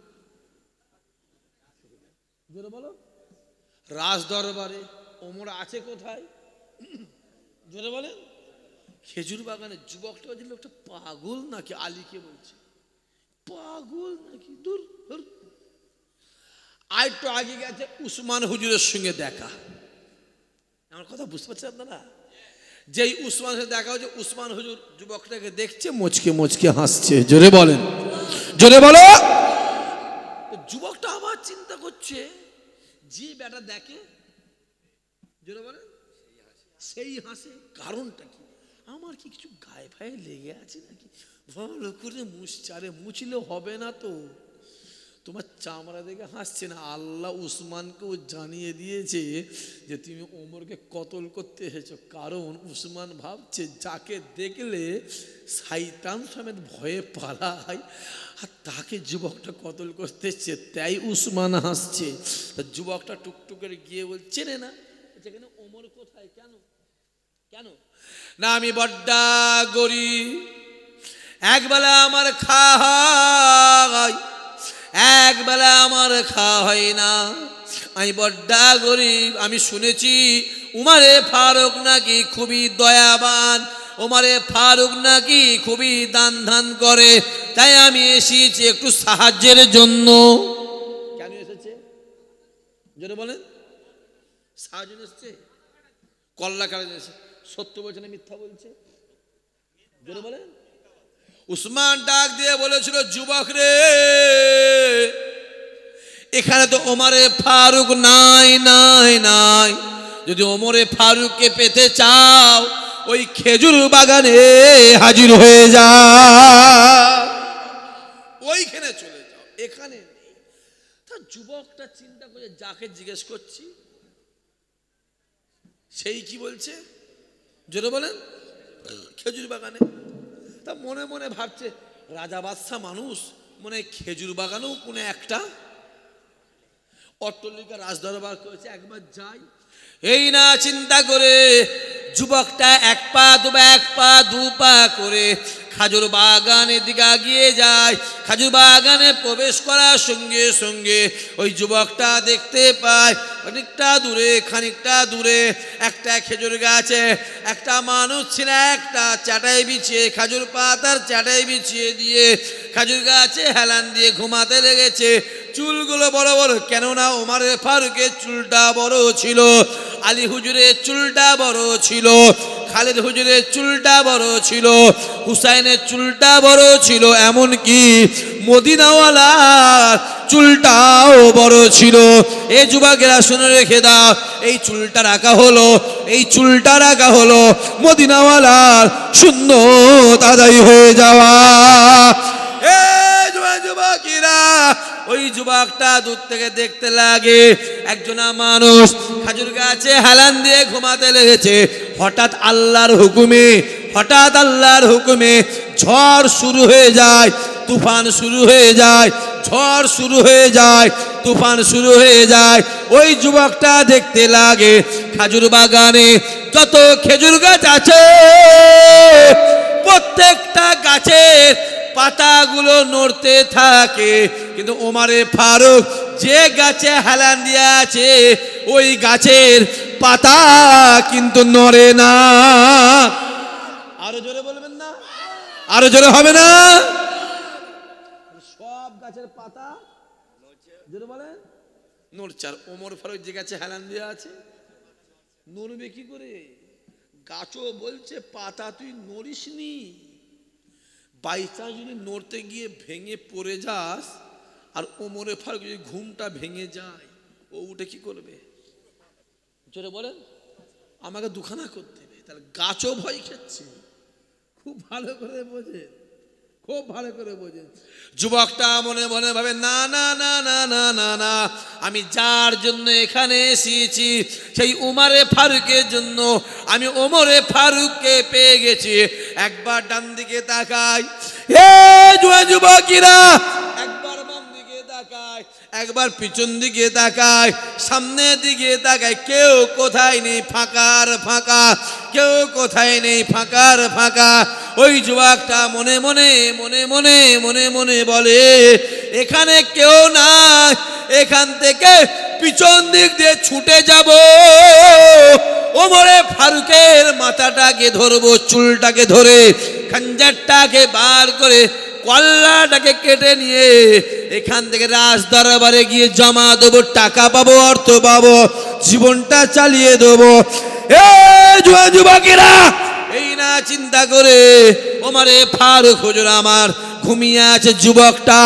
জোরে বলো। রাজ দরবারে ওমর আছে কোথায়? জোরে বলেন। খেজুর বাগানে। যুবকটা বলছে লোকটা পাগল নাকি? আলীকে বলছে পাগল নাকি? দূর। আর একটু আগে গেছে, উসমান হুজুরের সঙ্গে দেখা। আমার কথা বুঝতে পারছেন আপনারা? যেই উসমান সাথে দেখা হচ্ছে, উসমান হুজুর যুবকটাকে দেখছে, মুচকে মুচকে হাসছে। জোরে বলেন, জোরে বলো। যুবকটা আবার চিন্তা করছে, যে বেটা দেখে, জোরে বলেন, সেই হাসে। কারণটা কি? আমার কি কিছু গায়ে ফায়ে লেগে আছে নাকি? ভালো করে মুছচারে, মুছলে হবে না তো। তোমার চামড়া দেখে হাসছে না, আল্লাহ উসমানকেও জানিয়ে দিয়েছে যে তুমি ওমরকে কতল করতে এসেছো। কারণ উসমান ভাবছে যাকে দেখলে শয়তান সমেত ভয়ে পালায়, আর তাকে যুবকটা কতল করতে এসছে, তাই উসমান হাসছে। যুবকটা টুকটুকের গিয়ে বলছে চেনে না, যেখানে ওমর কোথায়? কেন কেন না? আমি বড্ডা গরিব, একবেলা আমার খাওয়া হয়, একবেলা আমার খাওয়া হয় না, আমি বড্ডা গরিব। আমি শুনেছি উমারে ফারুক নাকি খুবই দয়াবান, উমারে ফারুক নাকি খুবই দান ধান করে, তাই আমি এসেছি একটু সাহায্যের জন্য। কেন এসেছে? জোরে বলেন। সাহায্য এসেছে, কল্লা কাটা এসেছে। সত্য বলছে না মিথ্যা বলছে? জোরে বলেন। উসমান ডাক দিয়ে বলেছিল যুবক রে, এখানে তো ওমরে ফারুক নাই নাই নাই, যদি ওমরে ফারুককে পেতে চাও ওই খেজুর বাগানে হাজির হয়ে যাও, ওইখানে চলে যাও, এখানে নেই। তা যুবকটা চিন্তা করে যাকে জিজ্ঞেস করছি সেই কি বলছে? জোরে বলেন। খেজুর বাগানে। তা মনে মনে ভাবছে রাজা বাদশাহ মানুষ, মনে খেজুর বাগানেও কোনো একটা অট্টালিকা রাজদরবার করেছে, একবার যাই। এই না চিন্তা করে যুবকটা এক পা দু পা করে খাজুর বাগানের দিকে এগিয়ে যায়। খাজুর বাগানে প্রবেশ করার সঙ্গে সঙ্গে ওই যুবকটা দেখতে পায় খানিকটা দূরে একটা খেজুর গাছে একটা মানুষ ছিল, একটা চাটাই বিছিয়ে, খাজুর পাতার চাটাই বিছিয়ে দিয়ে খাজুর গাছে হেলান দিয়ে ঘুমাতে লেগেছে। চুলগুলো বড় বড়, কেননা ওমরে ফারুকের চুলটা বড় ছিল, আলী হুজুরের চুলটা বড় ছিল, খালেদ হুজুরের চুলটা বড় ছিল, হুসাইনের চুলটা বড় ছিল, এমনকি মদিনাওয়ালার চুলটাও বড় ছিল। এই যুবকেরা শুনে রেখে দাও, এই চুলটা রাখা হলো মদিনাওয়ালার সুন্নত আদায় হয়ে যাওয়া। যুবকেরা, ওই যুবকটা দূর থেকে দেখতে লাগে একজনা মানুষ খাজুর গাছে হেলান দিয়ে ঘুমাতে লেগেছে। হঠাৎ আল্লাহর হুকুমে ঝড় শুরু হয়ে যায়, তুফান শুরু হয়ে যায়, ঝড় শুরু হয়ে যায়, তুফান শুরু হয়ে যায়। ওই যুবকটা দেখতে লাগে খাজুর বাগানে যত খেজুর গাছ আছে প্রত্যেকটা গাছের পাতাগুলো নড়তে থাকে, কিন্তু ওমরে ফারুক যে গাছে হেলান দিয়ে আছে ওই গাছের পাতা কিন্তু নড়ে না। আরো জোরে বলবেন না? আরো জোরে হবে না? সব গাছের পাতা জোরে বলেন নড়ছে, আর ওমর ফারুক যে গাছে হেলান দিয়ে আছে নড়বে কি করে? গাছও বলছে পাতা তুই নড়িস নি, বাই চান্স যদি নড়তে গিয়ে ভেঙে পড়ে যাস আর ওমরে ফারুক যদি ঘুমটা ভেঙে যায় ও উঠে কি করবে? জোরে বলেন। আমাকে দুখানা করতে হবে, তাহলে গাছও ভয় খাচ্ছে। খুব ভালো করে বোঝেন, খুব ভালো করে বোঝেন। যুবকটা মনে মনে ভাবে না না না না না না না, আমি যার জন্য এখানে এসেছি সেই উমরে ফারুকের জন্য, আমি ওমরে ফারুককে পেয়ে গেছি। একবার ডান দিকে তাকাই, এ যুবকেরা, একবার বাম দিকে তাকায়, একবার পিছন দিকে তাকায়, সামনের দিকে তাকায়, কেউ কোথায় নেই, ফাঁকার ফাঁকা, কেউ কোথায় নেই, ফাঁকার ফাঁকা। ওই যুবকটা মনে মনে মনে মনে মনে মনে বলে এখানে কেউ নাই, এখান থেকে পিছন দিক দিয়ে ছুটে যাব, ওমরে ফারুকের মাথাটাকে ধরবো, চুলটাকে ধরে খঞ্জরটাকে বার করে কল্লাটাকে কেটে নিয়ে এখান থেকে রাজ দরবারে গিয়ে জমা দেবো, টাকা পাবো, অর্থ পাবো, জীবনটা চালিয়ে দেবো। এ যুবকেরা, এই না চিন্তা করে ওমরে ফারুক হুজুর আমার ঘুমিয়ে আছে। যুবকটা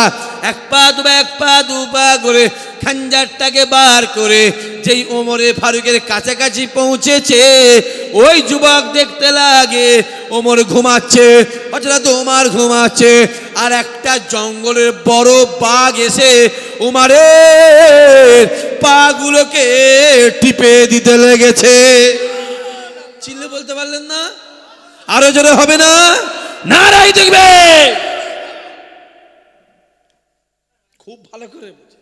এক পা দু পা করে খঞ্জরটাকে বার করে যেই ওমরে ফারুকের কাছাকাছি পৌঁছেছে, ওই যুবক দেখতে লাগে ওমর ঘুমাচ্ছে, হযরত ওমর ঘুমাচ্ছে, আর একটা জঙ্গলের বড় বাঘ এসে ওমরের পাগুলোকে টিপে দিতে লেগেছে। চিল্লে বলতে পারলেন না? আরো জোরে হবে না? নারাই দেখবে। খুব ভালো করে বুঝে,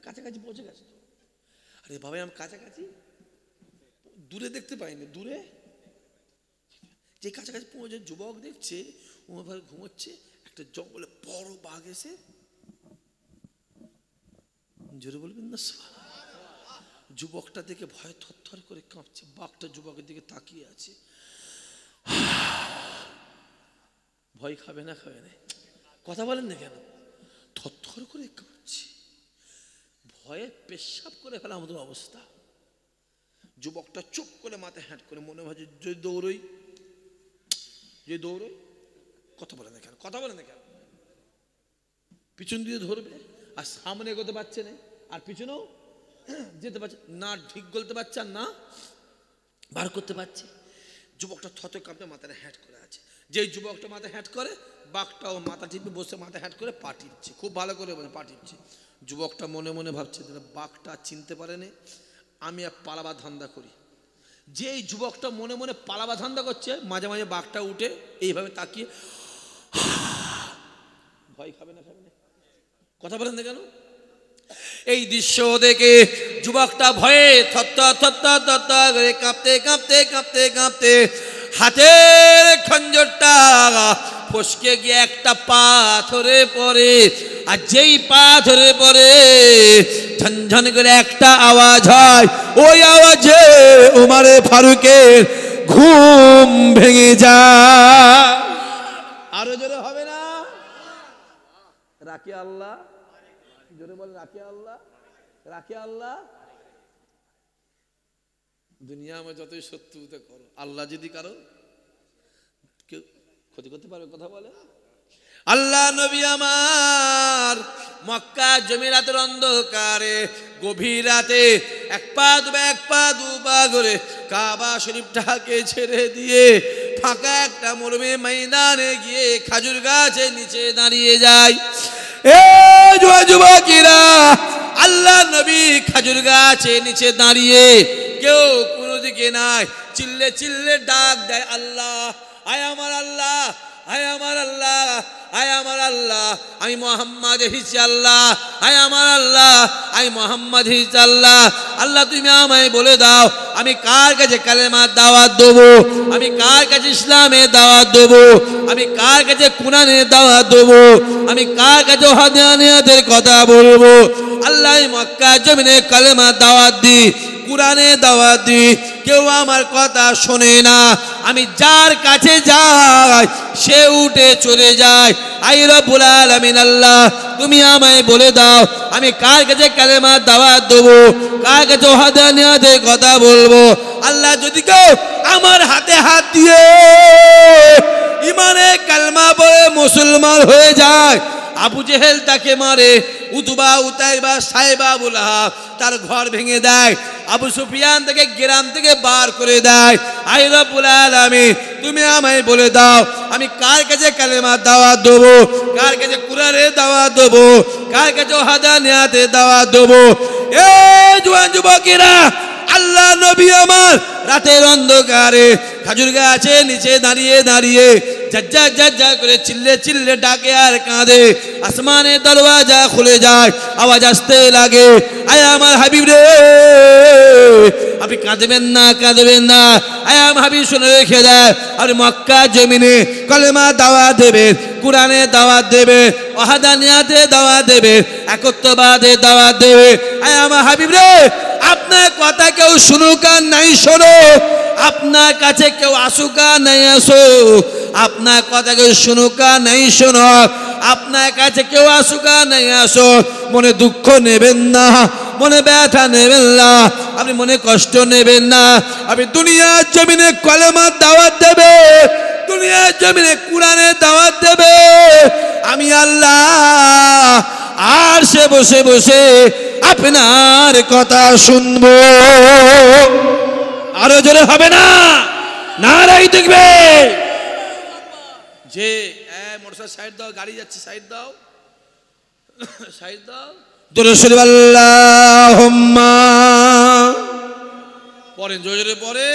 কাছাকাছি পৌঁছে গেছে তো। আরে বাবা আমি কাছাকাছি, দূরে দেখতে পাইনি, দূরে যে কাছাকাছি পৌঁছে যুবক দেখছে ওমর ফারুক ঘুমোচ্ছে, একটা জঙ্গলে বড় বাঘ এসে, জোরে বলবেন না সুবহানাল্লাহ। যুবকটা দেখে ভয় থরথর করে কাঁপছে, বাঘটা যুবকের দিকে তাকিয়ে আছে। ভয় খাবে না? খাবে না? কথা বলেন না কেন? থরথর করে কাঁপছে, ভয়ে পেশাব করে ফেলা আমাদের অবস্থা। যুবকটা চুপ করে মাথায় হ্যাট করে মনে ভাবছে যদি দৌড়ই, যে দৌড়ই। কথা বলে না কেন? কথা বলে না কেন? পিছন দিয়ে ধরবে আর সামনে এগোতে পারছে না, আর পিছনেও যেতে পারছে না, ঠিক গলতে পারছে আর না বার করতে পারছে। যুবকটা থত কাঁপতে মাথায় হ্যাট করে আছে। যেই যুবকটা মাথায় হ্যাট করে, বাঘটাও মাথা টিপে বসে মাথায় হ্যাট করে পা টিপছে, খুব ভালো করে বলে পা টিপছে। যুবকটা মনে মনে ভাবছে বাঘটা চিনতে পারেনি, আমি আর পালাবার ধান্দা করি। যেই যুবকটা মনে মনে পালাবার ধান্দা করছে, মাঝে মাঝে বাঘটা উঠে এইভাবে তাকিয়ে ভয় খাবে না? খাবে না? কথা বলেন না কেন? এই দৃশ্য দেখে যুবকটা ভয়ে থরথর থরথর থরথর করে কাঁপতে কাঁপতে কাঁপতে কাঁপতে হাতের খঞ্জরটা ফসকে গিয়ে একটা পাথরে পড়ে, আর যেই পাথরে পড়ে ঝনঝন করে একটা আওয়াজ হয়, ওই আওয়াজে ওমরে ফারুকের ঘুম ভেঙে যায়। আরো জোরে হবে না? রাখি আল্লাহ, জোরে বলে রাখি আল্লাহ, রাখি আল্লাহ। দুনিয়া আমার যতই শত্রুতা করো, আল্লাহ যদি কারো কেউ ক্ষতি করতে পারবে? কথা বলে আল্লাহ নবী আমার মক্কা জমিরাতের অন্ধকারে গভীর রাতে এক পা দু পা করে কাবা শরীফটাকে ছেড়ে দিয়ে ফাঁকা একটা মরুভূমি ময়দানে গিয়ে খাজুর গাছের নিচে দাঁড়িয়ে যায়। এ যুবকেরা, আল্লাহ নবী খাজুর গাছের নিচে দাঁড়িয়ে, কেউ কোনো দিকে নাই, চিল্লে চিল্লে ডাক দেয় আল্লাহ, আয় আমার আল্লাহ, আয় আমার আল্লাহ, আয় আমার আল্লাহ, আমি মোহাম্মদ হিসি আল্লাহ, আয় আমার আল্লাহ, আমি মোহাম্মদ হিসি আল্লাহ। আল্লাহ তুমি আমায় বলে দাও আমি কার কাছে কালেমার দাওয়াত দেবো, আমি কার কাছে ইসলামের দাওয়াত দেবো, আমি কার কাছে কুরআনের দাওয়াত দেবো, আমি কার কাছে ওয়াহদানিয়তের কথা বলবো। আল্লাহ মক্কা জমিনে কালেমার দাওয়াত দি, কুরআনের দাওয়াত দি, কেউ আমার কথা শোনে না। আমি যার কাছে যাই সে উঠে চলে যায়। আই রব্বুল আলামিন আল্লাহ তুমি আমায় বলে দাও আমি কার কাছে কালেমার দাওয়াত দেবো, কার কাছে ওয়াহদানিয়তের কথা বলবো। আল্লাহ যদি কেউ আমার হাতে হাত দিয়ে ইমানে কালেমা পড়ে মুসলমান হয়ে যায়, আবু জেহেল তাকে মারে, উতবা উতাইবা সাইবা আবু লাহাব তার ঘর ভেঙে দেয়, আবু সুফিয়ান তাকে গ্রাম থেকে বার করে দেয়। আই রব্বুল আলামিন তুমি আমায় বলে দাও আমি কার কাছে কালেমার দাওয়াত দেবো, কার কাছে কুরআনের দাওয়াত দেবো, কার কাছে ওয়াহদানিয়তের দাওয়াত দেবো। এ জওয়ান যুবকেরা, আল্লাহ নবী আমার রাতের অন্ধকারে খেজুর গাছের নিচে দাঁড়িয়ে দাঁড়িয়ে ঝাজ্জা ঝাজ্জা করে চিল্লে চিল্লে ডাকে আর কাঁদে। আসমানের দরওয়াজা খুলে যায়, আওয়াজ আসতে লাগে, আয় আমার হাবিব রে, আপনি কাঁদবেন না, কাঁদবেন না। আয় আমার হাবিব শুনে রেখে দেয়, আপনি মক্কা জমিনে কালেমা দাওয়াত দেবেন, কুরআনের দাওয়াত দেবেন, ওয়াহদানিয়তের দাওয়াত দেবেন, একত্ববাদের দাওয়াত দেবেন। আয় আমার হাবিব রে, আপনার কথা কেউ শুনুক আর নাই শোনো, আপনার কাছে কেউ আসুক আর নাই আসুক, আপনার কথা কেউ শুনুক আর নাই শোনো, আপনার কাছে কেউ আসুক আর নাই আসুক, মনে দুঃখ নেবেন না, মনে ব্যথা নেবেন না, আপনি মনে কষ্ট নেবেন না। আপনি দুনিয়ার জমিনে কলেমার দাওয়াত দেবে, দুনিয়ার জমিনে কুরআনের দাওয়াত দেবে, আমি আল্লাহ আর সে বসে বসে আপনার কথা শুনবো। আরো জোরে হবে না, নারাই দেখবে যে মোটরসাইকেল সাইড দাও, গাড়ি যাচ্ছে সাইড দাও, সাইড দাও। দরুদ শরীফ আল্লাহুম্মা পড়েন, জোরে জোরে পড়ে।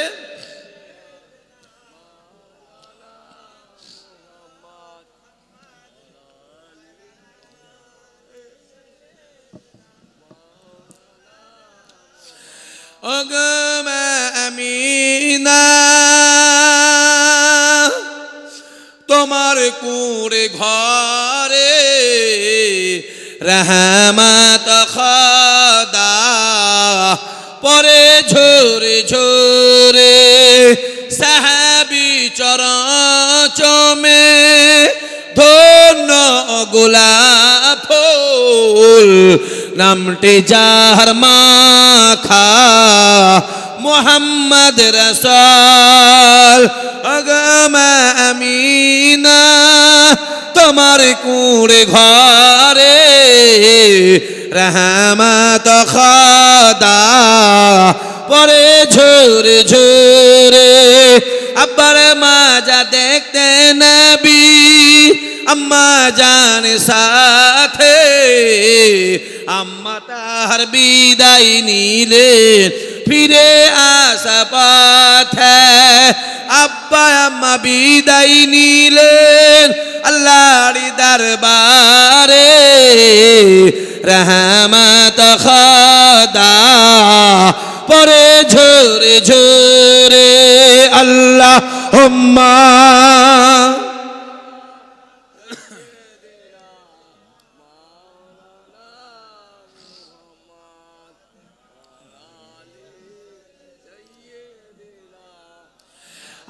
আমিনা তোমার কুঁড়ে ঘরে রহমত খোদা পরে ঝরে ঝরে, সাহাবী চরচমে ধন্য গোলাপ ফুল, নামটি যার মাখা মোহাম্মদ রাসূল। আগমা আমিনা তোমার কুঁড়ে ঘরে রহমত খোদা পরে ঝরে ঝরে। আব্বার মাজা দেখতে নবী আম্মা জান সাথে, আম্মা তার বিদায় নিলেন ফিরে আসা পথে, আব্বা আম্মা বিদায় নিলেন আল্লাহর দরবারে রহমত খোদা পরে ঝরে ঝরে। আল্লাহুম্মা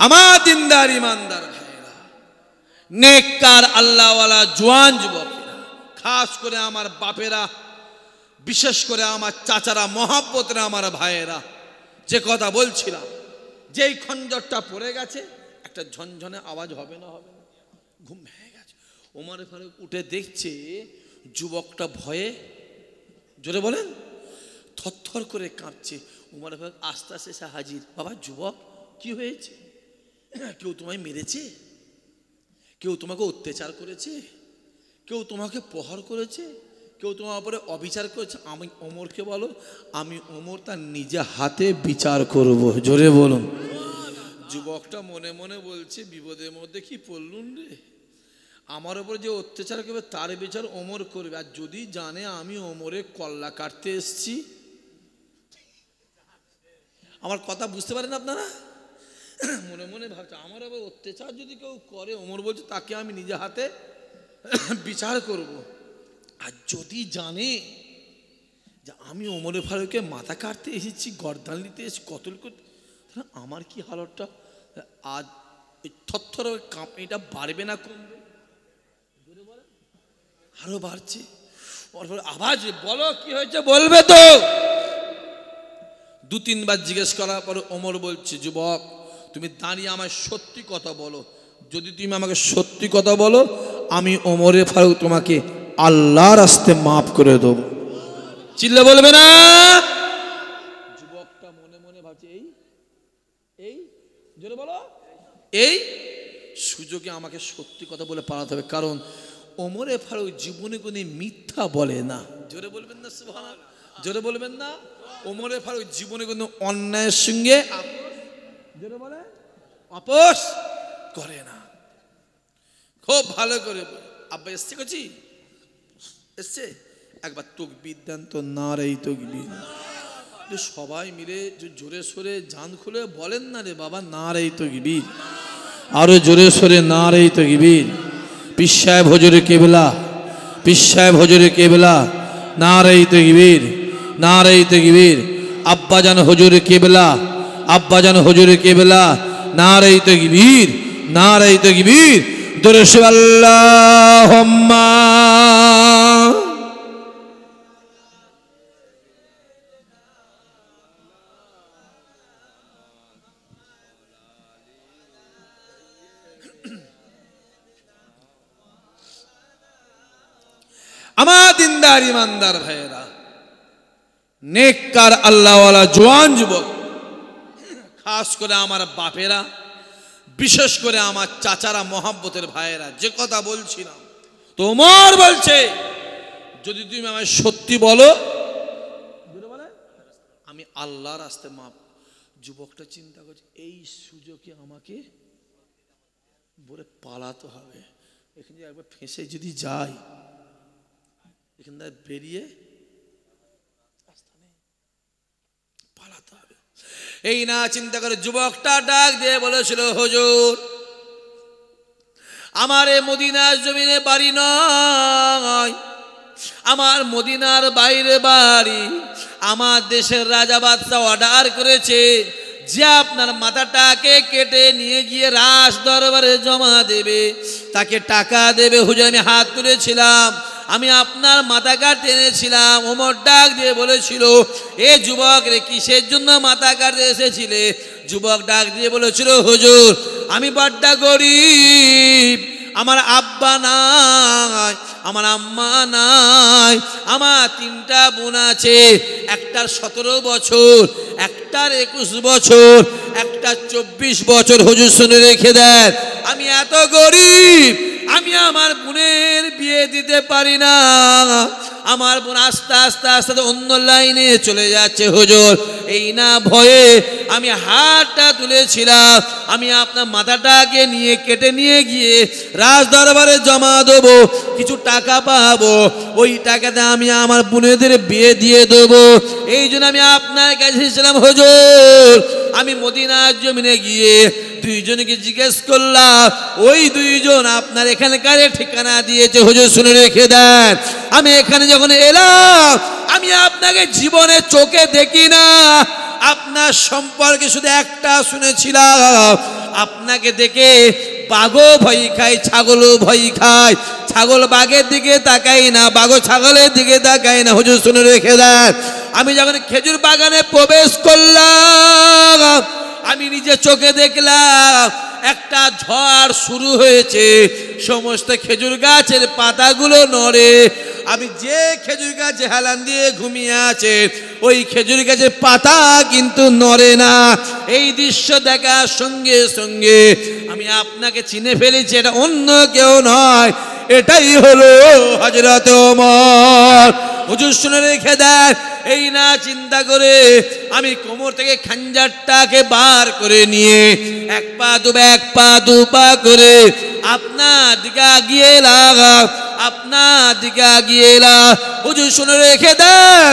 আমার দিনদার ইমানদার ভাইরা, নেককার আল্লাহওয়ালা জওয়ান যুবকেরা, খাস করে আমার বাপেরা, বিশেষ করে আমার চাচারা, মহব্বতেরা, আমার ভাইয়েরা, যে কথা বলছিলাম, যেই খঞ্জরটা পড়ে গেছে একটা ঝনঝনে আওয়াজ হবে না, হবে না, ঘুম ভেঙে গেছে। ওমর ফারুক উঠে দেখছে যুবকটা ভয়ে, জোরে বলেন, থরথর করে কাঁপছে। ওমর ফারুক আস্তে আস্তে এসে হাজির। বাবা যুবক, কি হয়েছে? কেউ তোমায় মেরেছে? কেউ তোমাকে অত্যাচার করেছে? কেউ তোমাকে প্রহার করেছে? কেউ তোমার উপরে অবিচার করেছে? আমি ওমরকে বলো, আমি ওমর তার নিজে হাতে বিচার করব। জোরে বলুন। যুবকটা মনে মনে বলছে, বিপদের মধ্যে কি পড়লুন রে, আমার উপর যে অত্যাচার করবে তার বিচার ওমর করবে। আর যদি জানে আমি ওমরে কল্লা কাটতে এসছি, আমার কথা বুঝতে পারেন আপনারা? মনে মনে ভাবছে আমার আবার অত্যাচার যদি কেউ করে, ওমর বলছে তাকে আমি নিজে হাতে বিচার করব। আর যদি জানে যে আমি ওমরে ফারুককে মাথা কাটতে এসেছি, গর্দান নিতে এসেছি, কতল করতে, তাহলে আমার কি হালতটা? আজ ওই থরথর কাঁপনিটা বাড়বে না কমবে? আরো বাড়ছে। আওয়াজ বলো কি হয়েছে, বলবে তো? দু তিনবার জিজ্ঞেস করার পর ওমর বলছে, যুবক তুমি দাঁড়িয়ে আমায় সত্যি কথা বলো। যদি তুমি আমাকে সত্যি কথা বলো, আমি ওমরে ফারুক তোমাকে আল্লাহর রাস্তে মাফ করে দেবো। চিল্লে বলবে না? যুবকটা মনে মনে ভাবছে, এই জোরে বলো, এই সুযোগে আমাকে সত্যি কথা বলে পালাতে হবে, কারণ ওমরে ফারুক জীবনে কোনো মিথ্যা বলে না। জোরে বলবেন না সুবহানাল্লাহ? জোরে বলবেন না? ওমরে ফারুক জীবনে কোনো অন্যায়ের সঙ্গে জোরে বলে আপোষ করে না। খুব ভালো করে আব্বা এসছে, করছি এসছে, একবার তকবীর দেন তো, নারে তকবীর। সবাই মিলে জোরে সোরে জান খুলে বলেন না রে বাবা, নারে তকবীর। আরো জোরে সোরে নারে তকবীর। পীর সাহেব হুজুরে কেবলা, পীর সাহেব হুজুরে কেবলা, নারে তকবীর, নারে তকবীর। আব্বাজান হুজুরে কেবলা, আব্বাজান হুজুরে কেবলা, নারে তকবীর, নারে তকবীর। দরুদ শরীফ আল্লাহুম্মা। আমার দিনদার ইমানদার ভাইয়েরা, নেককার আল্লাহওয়ালা জওয়ান যুবক, খাস করে আমার বাপেরা, বিশেষ করে আমার চাচারা, মহাব্বতের ভাইয়েরা, যে কথা বলছিলাম, তোমার বলছে যদি তুমি আমায় সত্যি বলো, আমি আল্লাহর রাস্তায় মাপ। যুবকটা চিন্তা করছে, এই সুযোগে আমাকে বলে পালাতে হবে। এখানে একবার ফেঁসে যদি যাই, এখান থেকে বেরিয়ে পালাতে হবে। এই না চিন্তা করে যুবকটা ডাক দিয়ে বলেছিল, হুজুর আমার এ মদিনার জমিনে বাড়ি নয়, আমার মদিনার বাইরে বাড়ি। আমার দেশের রাজা বাদশা অর্ডার করেছে যে আপনার মাথাটাকে কেটে নিয়ে গিয়ে রাজ দরবারে জমা দেবে, তাকে টাকা দেবে। হুজুর আমি হাত তুলেছিলাম, আমি আপনার মাথা কাটতে এনেছিলাম। ওমর ডাক দিয়ে বলেছিল, এ যুবক রে, কিসের জন্য মাথা কাটতে এসেছিলে? যুবক ডাক দিয়ে বলেছিল, হুজুর আমি বড্ড গরিব, আমার আব্বা নাই, আমার আম্মা নাই, আমার তিনটা বোন আছে, একটার 17 বছর, একটার 21 বছর, একটার 24 বছর। হুজুর শুনে রেখে দেন, আমি এত গরিব, আমি আমার বোনের বিয়ে দিতে পারি না। আমার বোন আস্তে আস্তে আস্তে অন্য লাইনে চলে যাচ্ছে। হুজুর এই না ভয়ে আমি হাতটা তুলেছিলাম, আমি আপনার মাথাটাকে নিয়ে কেটে নিয়ে গিয়ে রাজ দরবারে জমা দেবো, কিছু টাকা পাবো, ওই টাকাতে আমি আমার বোনেদের বিয়ে দিয়ে দেবো। এই জন্য আমি আপনার কাছে এসেছিলাম। হুজুর আমি মদিনার জমিনে গিয়ে দুইজনকে জিজ্ঞেস করলাম, ওই দুইজন আপনার এখানকার ঠিকানা দিয়েছে। হুজুর শুনে রেখে দেন, আমি এখানে যখন এলাম, আমি আপনাকে জীবনে চোখে দেখি না, আপনার সম্পর্কে শুধু একটা শুনেছিলাম, আপনাকে দেখে বাঘও ভয় খায়, ছাগলও ভয় খায়। ছাগল বাঘের দিকে তাকাই না, বাঘও ছাগলের দিকে তাকাই না। হুজুর শুনে রেখে দেন, আমি যখন খেজুর বাগানে প্রবেশ করলাম, আমি নিজে চোখে দেখলাম একটা ঝড় শুরু হয়েছে, সমস্ত খেজুর গাছের পাতাগুলো নড়ে। আমি যে খেজুর গাছে হেলান দিয়ে ঘুমিয়ে আছে, ওই খেজুর গাছের পাতা কিন্তু নড়ে না। এই দৃশ্য দেখার সঙ্গে সঙ্গে আমি আপনাকে চিনে ফেলেছি, এটা অন্য কেউ নয়, এটাই হলো হযরত ওমর। হুজুর শুনে রেখে দেন, এই না চিন্তা করে আমি কোমর থেকে খাঞ্জারটাকে বার করে নিয়ে এক পা দু পা করে আপনার দিকে আগিয়ে এলাম, আপনার দিকে আগিয়ে এলাম। হুজুর শুনে রেখে দেন,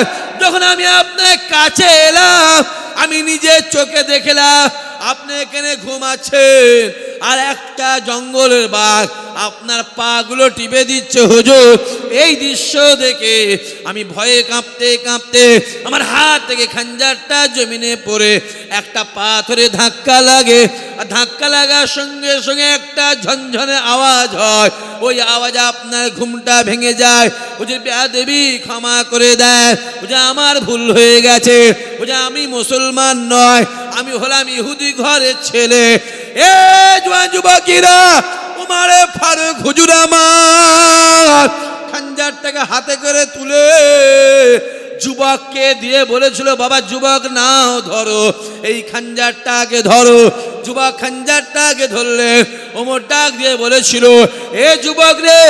যখন আমি আপনার কাছে এলাম আমি নিজের চোখে দেখলাম আপনি এখানে ঘুমাচ্ছেন আর একটা জঙ্গলের বাঘ আপনার পাগুলো টিপে দিচ্ছে। হুজুর এই দৃশ্য দেখে আমি ভয়ে কাঁপতে কাঁপতে আমার হাত থেকে খাঞ্জারটা জমিনে পড়ে একটা পাথরে ধাক্কা লাগে, আর ধাক্কা লাগার সঙ্গে সঙ্গে একটা ঝনঝনে আওয়াজ হয়। ওই আওয়াজে আপনার ঘুমটা ভেঙে যায়। হুজুর বেয়াদবি ক্ষমা করে দেয়, হুজুর আমার ভুল হয়ে গেছে, হুজুর আমি মুসলমান নয়, আমি হলাম ইহুদি ঘরের ছেলে। এ জওয়ান যুবকেরা, উমারে ফারুক হুজুর আমার খাঞ্জারটাকে হাতে করে তুলে যুবককে দিয়ে বলেছিল, বাবা যুবক নাও ধরো, এই খাঞ্জারটাকে ধরো। যুবক খাঞ্জারটাকে ধরলে ওমর ডাক দিয়ে বলেছিল, এ যুবক রে,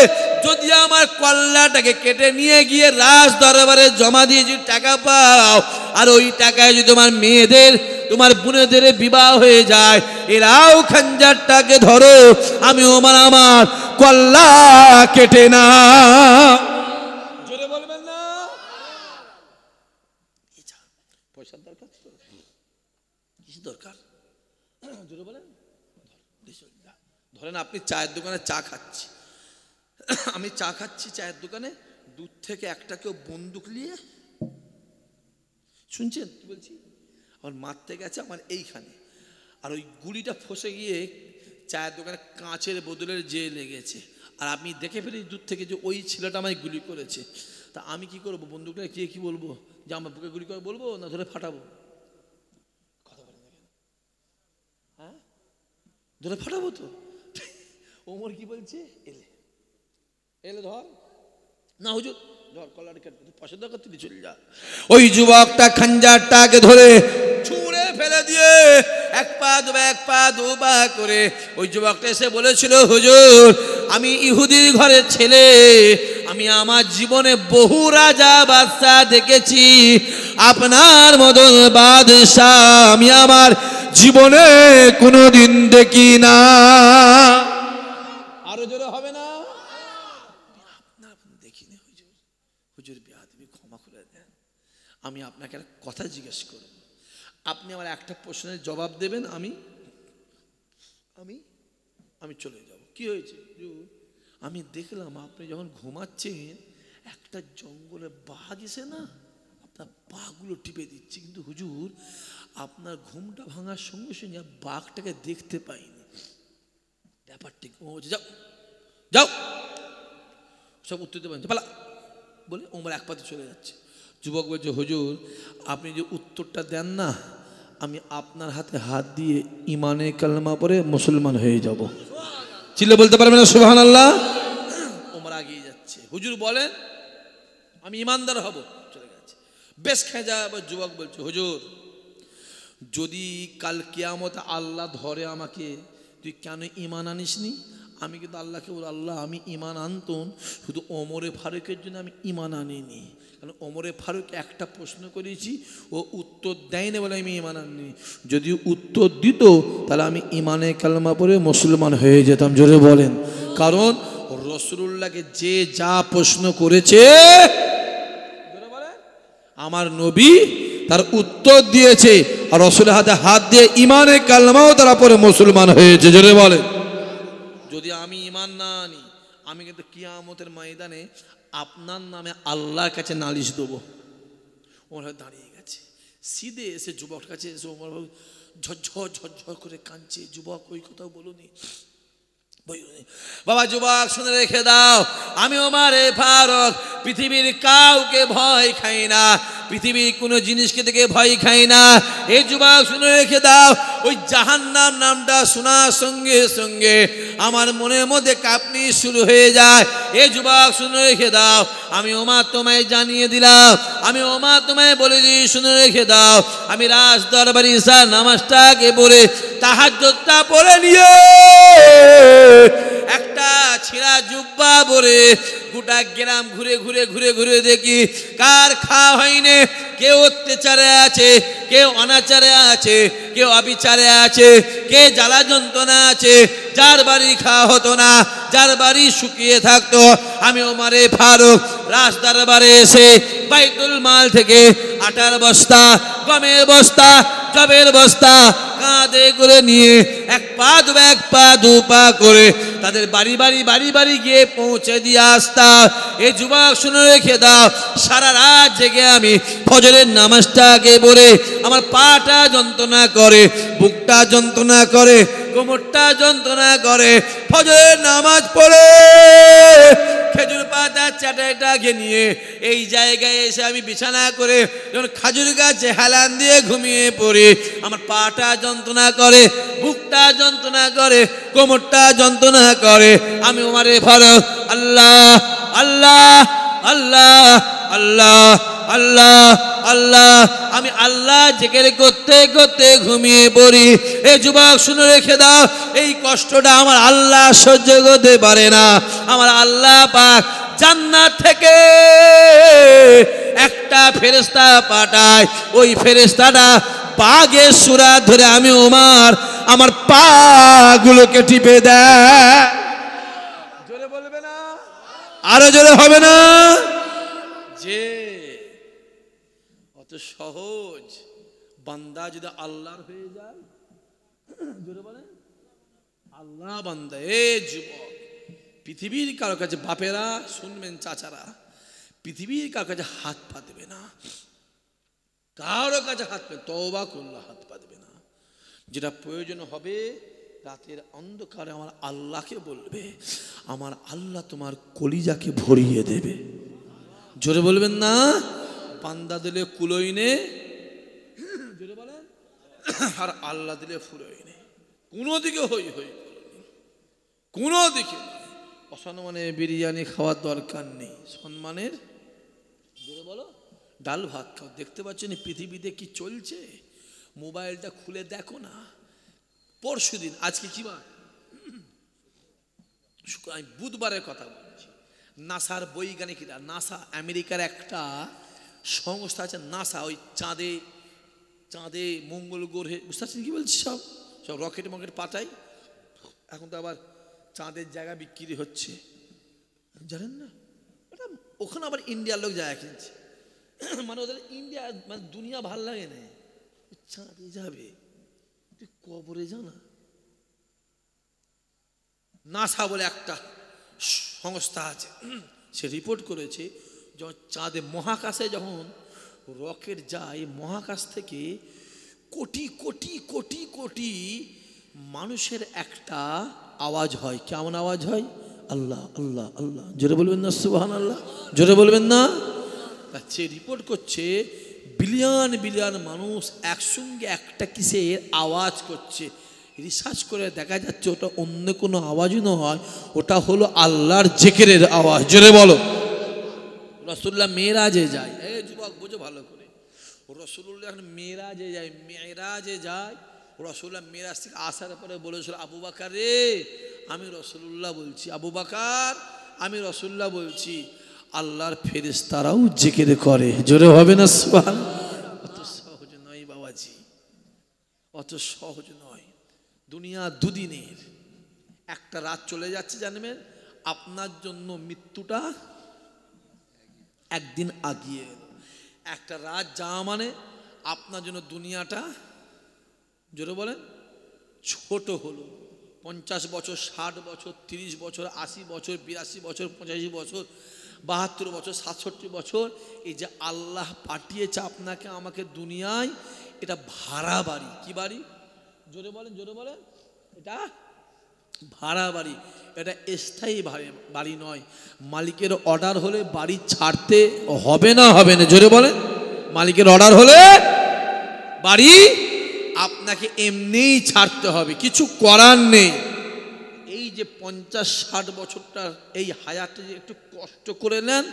যদি আমার কল্লাটাকে কেটে নিয়ে গিয়ে রাজ দরবারে জমা দিয়ে যদি টাকা পাও, আর ওই টাকায় যদি তোমার মেয়েদের তোমার বোনেদের বিবাহ হয়ে যায়, এরাও খাঞ্জারটাকে ধরো, আমি ওমর আমার কল্লা কেটে না। জোরে বলবেন না? পয়সার দরকার, কিছু দরকার, জোরে বলেন। ধরেন আপনি চায়ের দোকানে চা খাচ্ছি, আমি চা খাচ্ছি চায়ের দোকানে, দূর থেকে একটা কেউ বন্দুক নিয়ে, শুনছেন কি বলছি, আমার মারতে গেছে আমার এইখানে, আর ওই গুলিটা ফসে গিয়ে চায়ের দোকানে কাঁচের বোতলের যে লেগেছে, আর আপনি দেখে ফেলি দূর থেকে যে ওই ছেলেটা আমায় গুলি করেছে। তা আমি কি করবো? বন্দুকটা কে কি বলবো, যে আমার বুকে গুলি করে বলবো, না ধরে ফাটাবো? কথা বলেন দেখেন, হ্যাঁ ধরে ফাটাবো তো। ওমর কি বলছে, এলে এলে ধর না হুজুর, ধর কলার কেটে পাশে দরকার তুই চলে যা। ওই যুবকটা খাঞ্জারটাকে ধরে ছুঁড়ে ফেলে দিয়ে এক পা দু পা করে ওই যুবকটা এসে বলেছিল, হুজুর আমি ইহুদির ঘরের ছেলে, আমি আমার জীবনে বহু রাজা বাদশা দেখেছি, আপনার মতন বাদশা আমি আমার জীবনে কোনোদিন দেখি না। আরো জোরে হবে না? দেখিনি হুজুর, হুজুর বেয়াদবি ক্ষমা করে দেন। আমি আপনাকে একটা কথা জিজ্ঞেস করব, আপনি আমার একটা প্রশ্নের জবাব দেবেন, আমি আমি আমি চলে যাব। কি হয়েছে? আমি দেখলাম আপনি যখন ঘুমাচ্ছেন একটা জঙ্গলে বাঘ এসে না আপনার পাগুলো টিপে দিচ্ছে, কিন্তু হুজুর আপনার ঘুমটা ভাঙার সঙ্গে সঙ্গে বাঘটাকে দেখতে পাইনি। ব্যাপারটি যাও যাও সব উত্তর দিতে পারেন পালা বলে ওমর এক পাতে চলে যাচ্ছে। যুবক বলছে, হুজুর আপনি যে উত্তরটা দেন না, আমি আপনার হাতে হাত দিয়ে ইমানে কালেমা পড়ে মুসলমান হয়ে যাব। চিল্লে বলতে পারবেন না সুবহানাল্লাহ? ওমর আগিয়ে যাচ্ছে, হুজুর বলেন আমি ইমানদার হব। চলে গেছে, বেশ খেজা। যুবক বলছে, হুজুর যদি কাল কিয়ামতে আল্লাহ ধরে আমাকে, তুই কেন ইমান আনিসনি? আমি কিন্তু আল্লাহকে বল, আল্লাহ আমি ইমান আনতুম, শুধু ওমরে ফারুকের জন্য আমি ইমান আনিনি, কারণ ওমরে ফারুক একটা প্রশ্ন করেছি, ও উত্তর দেয়নি বলে আমি ইমান আনিনি। যদি উত্তর দিত তাহলে আমি ইমানে কালেমা পড়ে মুসলমান হয়ে যেতাম। জোরে বলেন। কারণ রাসূলুল্লাহকে যে যা প্রশ্ন করেছে, আমার নবী তার উত্তর দিয়েছে, আর রাসূলের হাতে হাত দিয়ে ইমানে কালেমাও তারা পরে মুসলমান হয়েছে। জোরে বলে। যদি আমি ইমান না আনি, আমি কিন্তু কিয়ামতের ময়দানে আপনার নামে আল্লাহর কাছে নালিশ দেবো। ওমর দাঁড়িয়ে গেছে, সিধে এসে যুবকের কাছে এসে ওমর ঝরঝর ঝরঝর করে কাঁদছে। যুবক ওই কথাও বলুনি বাবা। যুবক শুনে রেখে দাও, আমি ওমরে ফারুক পৃথিবীর কাউকে ভয় খাই না, পৃথিবীর কোনো জিনিসকে থেকে ভয় খাই না। এই যুবক শুনে রেখে দাও, ওই জাহান্নাম নামটা শোনার সঙ্গে সঙ্গে আমার মনের মধ্যে কাঁপুনি শুরু হয়ে যায়। এই যুবক শুনে রেখে দাও, আমি ওমর তোমায় জানিয়ে দিলাম, আমি ওমর তোমায় বলে দিই, শুনে রেখে দাও, আমি রাজ দরবারে ইশার নামাজটাকে পড়ে তাহাজ্জুদটা পড়ে নিয়ে একটা ছিঁড়া জুব্বা পরে গোটা গ্রাম ঘুরে ঘুরে ঘুরে ঘুরে দেখি কার খাওয়া হয়নি, কেউ অত্যাচারে আছে, কেউ অনাচারে আছে, কেউ অবিচারে আছে, কে জ্বালা যন্ত্রণা আছে, যার বাড়ি খাওয়া হতো না, যার বাড়ি শুকিয়ে থাকতো, আমি ওমরে ফারুক রাজদরবারে এসে বাইতুল মাল থেকে আটার বস্তা, গমের বস্তা, জবের বস্তা কাঁধে করে নিয়ে এক পা দু পা করে তাদের বাড়ি বাড়ি গিয়ে পৌঁছে দিয়ে আসতাম। এই যুবক শুনে রেখে দাও, সারা রাত জেগে আমি ফজরের নামাজটা আগে পড়ে আমার পাটা যন্ত্রণা করে, বুকটা যন্ত্রণা করে, কোমরটা যন্ত্রণা করে, ফজরের নামাজ পড়ে খেজুর পাতা চাটাইটাকে নিয়ে এই জায়গায় এসে আমি বিছানা করে যখন খাজুর গাছে হেলান দিয়ে ঘুমিয়ে পড়ি, আমার পাটা যন্ত্রণা করে, বুকটা যন্ত্রণা করে, কোমরটা যন্ত্রণা করে। আমি ওমরে ফারুক আল্লাহ আল্লাহ আল্লাহ আল্লাহ আল্লাহ আল্লাহ, আমি আল্লাহ জিকির করতে করতে ঘুমিয়ে পড়ি। এই যুবক শুনে রেখে দাও, এই কষ্টটা আমার আল্লাহ সহ্য করতে পারে না। আমার আল্লাহ পাক জান্নাত থেকে একটা ফেরেশতা পাঠায়, ওই ফেরেশতাটা বাঘের সুরাত ধরে আমি ওমর আমার পা গুলোকে টিপে দেয়। জোরে বলবে না? আরো জোরে হবে না? যে অত সহজ বান্দা যদি আল্লাহর হয়ে যায়, জোরে বলেন আল্লাহ বান্দা। এ যুবক, পৃথিবীর কারো কাছে, বাপেরা শুনবেন, চাচারা, পৃথিবীর কারো কাছে হাত পা দেবে না, কারো কাছে হাত পা, তওবা করলে হাত পা দেবে না। যেটা প্রয়োজন হবে রাতের অন্ধকারে আমার আল্লাহকে বলবে, আমার আল্লাহ তোমার কলিজাকে ভরিয়ে দেবে। জোরে বলবেন না? বান্দা দিলে কুলোই নে, জোরে বলেন, আর আল্লাহ দিলে ফুলোই নে। কোনো দিকে হই হই, কোনো দিকে অসম্মানে বিরিয়ানি খাওয়ার দরকার নেই, সম্মানের জোরে বলো ডাল ভাত খাও। দেখতে পাচ্ছেন পৃথিবীতে কি চলছে? মোবাইলটা খুলে দেখো না। পরশু দিন, আজকে কি বার? আমি বুধবারের কথা বলছি। নাসার বৈজ্ঞানিকরা, নাসা আমেরিকার একটা সংস্থা আছে নাসা, ওই চাঁদে মঙ্গল গ্রহে, বুঝতে পারছেন কি বলছি, সব রকেট পাঠায়। এখন তো আবার চাঁদের জায়গা বিক্রি হচ্ছে, জানেন না? ওখানে আবার ইন্ডিয়ার লোক জায়গা কিনছে। মানে ওদের ইন্ডিয়া, মানে দুনিয়া ভাল লাগে না, চাঁদে যাবে, কবরে জানা। নাসা বলে একটা সংস্থা আছে, সে রিপোর্ট করেছে যখন চাঁদে মহাকাশে যখন রকেট যায়, মহাকাশ থেকে কোটি কোটি কোটি কোটি মানুষের একটা আওয়াজ হয়। কেমন আওয়াজ হয়? আল্লাহ আল্লাহ আল্লাহ। জোরে বলবেন না সুবহানাল্লাহ? জোরে বলবেন না? সে রিপোর্ট করছে বিলিয়ন বিলিয়ন মানুষ একসঙ্গে একটা কিসের আওয়াজ করছে। রিসার্চ করে দেখা যাচ্ছে ওটা অন্য কোনো আওয়াজই নয়, ওটা হলো আল্লাহর জিকিরের আওয়াজ। জোরে বলো। রাসূলুল্লাহ মেরাজে যায়, এই যুবক বুঝো ভালো করে, রাসূলুল্লাহ এখন মেরাজে যায়। রাসূলুল্লাহ মেরাজ থেকে আসার পরে বলেছিল, আবু বকর রে, আমি রাসূলুল্লাহ বলছি, আবু বকর আমি রাসূলুল্লাহ বলছি, আল্লাহর ফেরেশতারাও জিকির করে। জোরে হবে না সুবহানাল্লাহ? অত সহজ নয় বাবাজি, অত সহজ নয়। দুনিয়া দুদিনের, একটা রাত চলে যাচ্ছে জানবেন, আপনার জন্য মৃত্যুটা একদিন আগিয়ে এলো। একটা রাত যাওয়া মানে আপনার জন্য দুনিয়াটা, জোরে বলেন, ছোট হলো। 50 বছর, 60 বছর, 30 বছর, 80 বছর, 82 বছর, 85 বছর, 72 বছর, 67 বছর, এই যে আল্লাহ পাঠিয়েছে আপনাকে আমাকে দুনিয়ায়, এটা ভাড়া বাড়ি। কি বাড়ি? জোরে বলেন, জোরে বলেন। এটা ভাড়া বাড়ি, এটা স্থায়ী বাড়ি নয়। মালিকের অর্ডার হলে বাড়ি ছাড়তে হবে না? হবে না? জোরে বলেন। মালিকের অর্ডার হলে বাড়ি আপনাকে এমনিই ছাড়তে হবে, কিছু করার নেই। এই যে 50-60 বছরটা, এই হায়াতটা যে একটু কষ্ট করে নেন,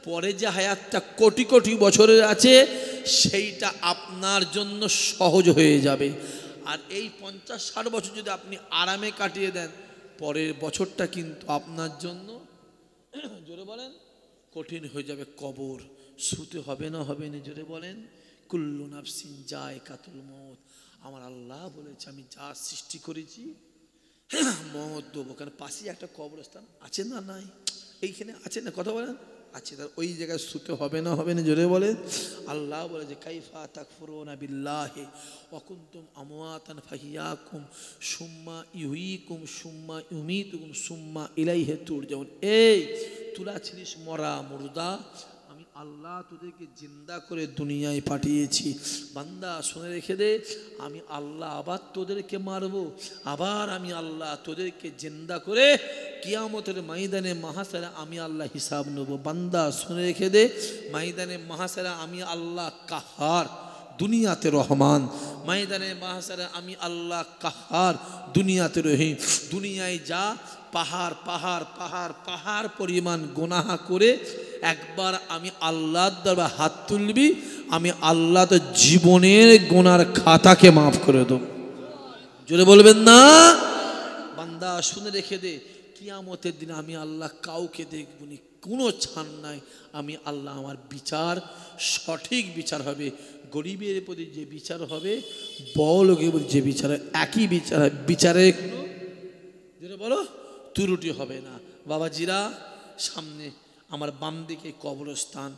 পরে যে হায়াতটা কোটি কোটি বছরের আছে, সেইটা আপনার জন্য সহজ হয়ে যাবে। আর এই 50-60 বছর যদি আপনি আরামে কাটিয়ে দেন, পরের বছরটা কিন্তু আপনার জন্য, জোরে বলেন, কঠিন হয়ে যাবে। কবর, শুতে হবে না হবে না জোরে বলেন। কুল্লু নাফসিন যায়কাতুল মউত, আমার আল্লাহ বলেছে আমি যা সৃষ্টি করেছি মত দেবো। কারণ পাশে একটা কবরস্থান আছে না নাই, এইখানে আছে না, কথা বলেন আছে, তার ওই জায়গায় শুতে হবে না হবে না জোরে বলেন। আল্লাহ বলে যে কাইফা তাকফুরুনা বিল্লাহি ওয়া কুনতুম আমওয়াতান ফাহিয়াকুম সুম্মা ইউহয়িকুম সুম্মা ইউমীতুকুম সুম্মা ইলাইহি তুরজাউন। এই তুলা ছিলিস মরা মুর্দা, আমি আল্লাহ তোদেরকে জিন্দা করে দুনিয়ায় পাঠিয়েছি। বান্দা শুনে রেখে দে, আমি আল্লাহ আবার তোদেরকে মারবো, আবার আমি আল্লাহ তোদেরকে জিন্দা করে কিয়ামতের ময়দানে মাহশারে আমি আল্লাহ হিসাব নেব। বান্দা শুনে রেখে দে, ময়দানে মাহশারে আমি আল্লাহ কাহার, দুনিয়াতে রহমান। ময়দানে মাহশারে আমি আল্লাহ কাহার, দুনিয়াতে রহিম। দুনিয়ায় যা পাহাড় পাহাড় পাহাড় পাহাড় পরিমাণ গুনাহ করে একবার আমি আল্লাহর দরবারে হাত তুলবি, আমি আল্লাহ তো জীবনের গুনার খাতাকে মাফ করে দেব। জোরে বলবেন না? বান্দা শুনে রেখে দে, কিয়ামতের দিন আমি আল্লাহ কাউকে দেখবনি, কোনো ছাড় নাই। আমি আল্লাহ আমার বিচার সঠিক বিচার হবে। গরিবের প্রতি যে বিচার হবে, বড়লোকের প্রতি যে বিচার হয়, একই বিচার হয়। বিচারে কোনো যেটা বলো ত্রুটি হবে না। বাবাজিরা, সামনে আমার বাম দিকে কবরস্থান,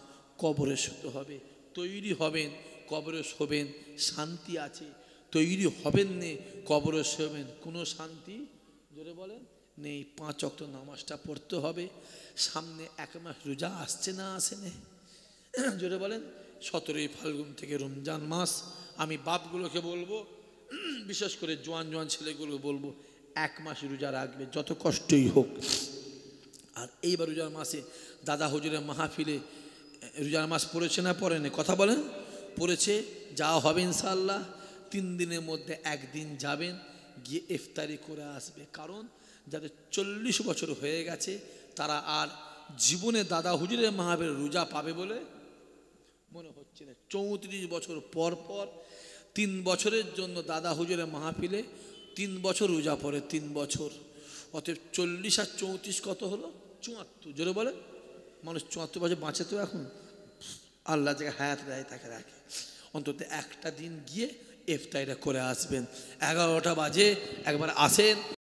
কবরে শুতে হবে। তৈরি হবেন, কবরে শোবেন, শান্তি আছে। তৈরি হবেন নে, কবরে শোবেন, কোনো শান্তি জোরে বলেন নেই। 5 ওয়াক্ত নামাজটা পড়তে হবে। সামনে 1 মাস রোজা আসছে না আসে না জোরে বলেন। 17ই ফাল্গুন থেকে রমজান মাস। আমি বাপগুলোকে বলবো, বিশেষ করে জোয়ান জোয়ান ছেলেগুলো বলবো, 1 মাস রোজা রাখবে, যত কষ্টই হোক। আর এইবার রোজার মাসে দাদা হুজুরের মাহফিলে রোজার মাস পড়েছে না পড়েনি, কথা বলেন? পড়েছে। যাওয়া হবে ইনশাআল্লাহ। 3 দিনের মধ্যে 1 দিন যাবেন, গিয়ে ইফতারি করে আসবে। কারণ যাদের 40 বছর হয়ে গেছে তারা আর জীবনে দাদা হুজুরের মাহফিলে রোজা পাবে বলে মনে হচ্ছে না। 34 বছর পর পর 3 বছরের জন্য দাদা হুজুরের মাহফিলে 3 বছর রোজা পড়ে, 3 বছর। অতএব 40 আর 34 কত হলো? 74। জোরে বলে মানুষ 74 বছর বাঁচে তো এখন। আল্লাহ যাকে হায়াত দেয় তাকে রাখে। অন্তত একটা দিন গিয়ে ইফতারিটা করে আসবেন। 11টা বাজে একবার আসেন।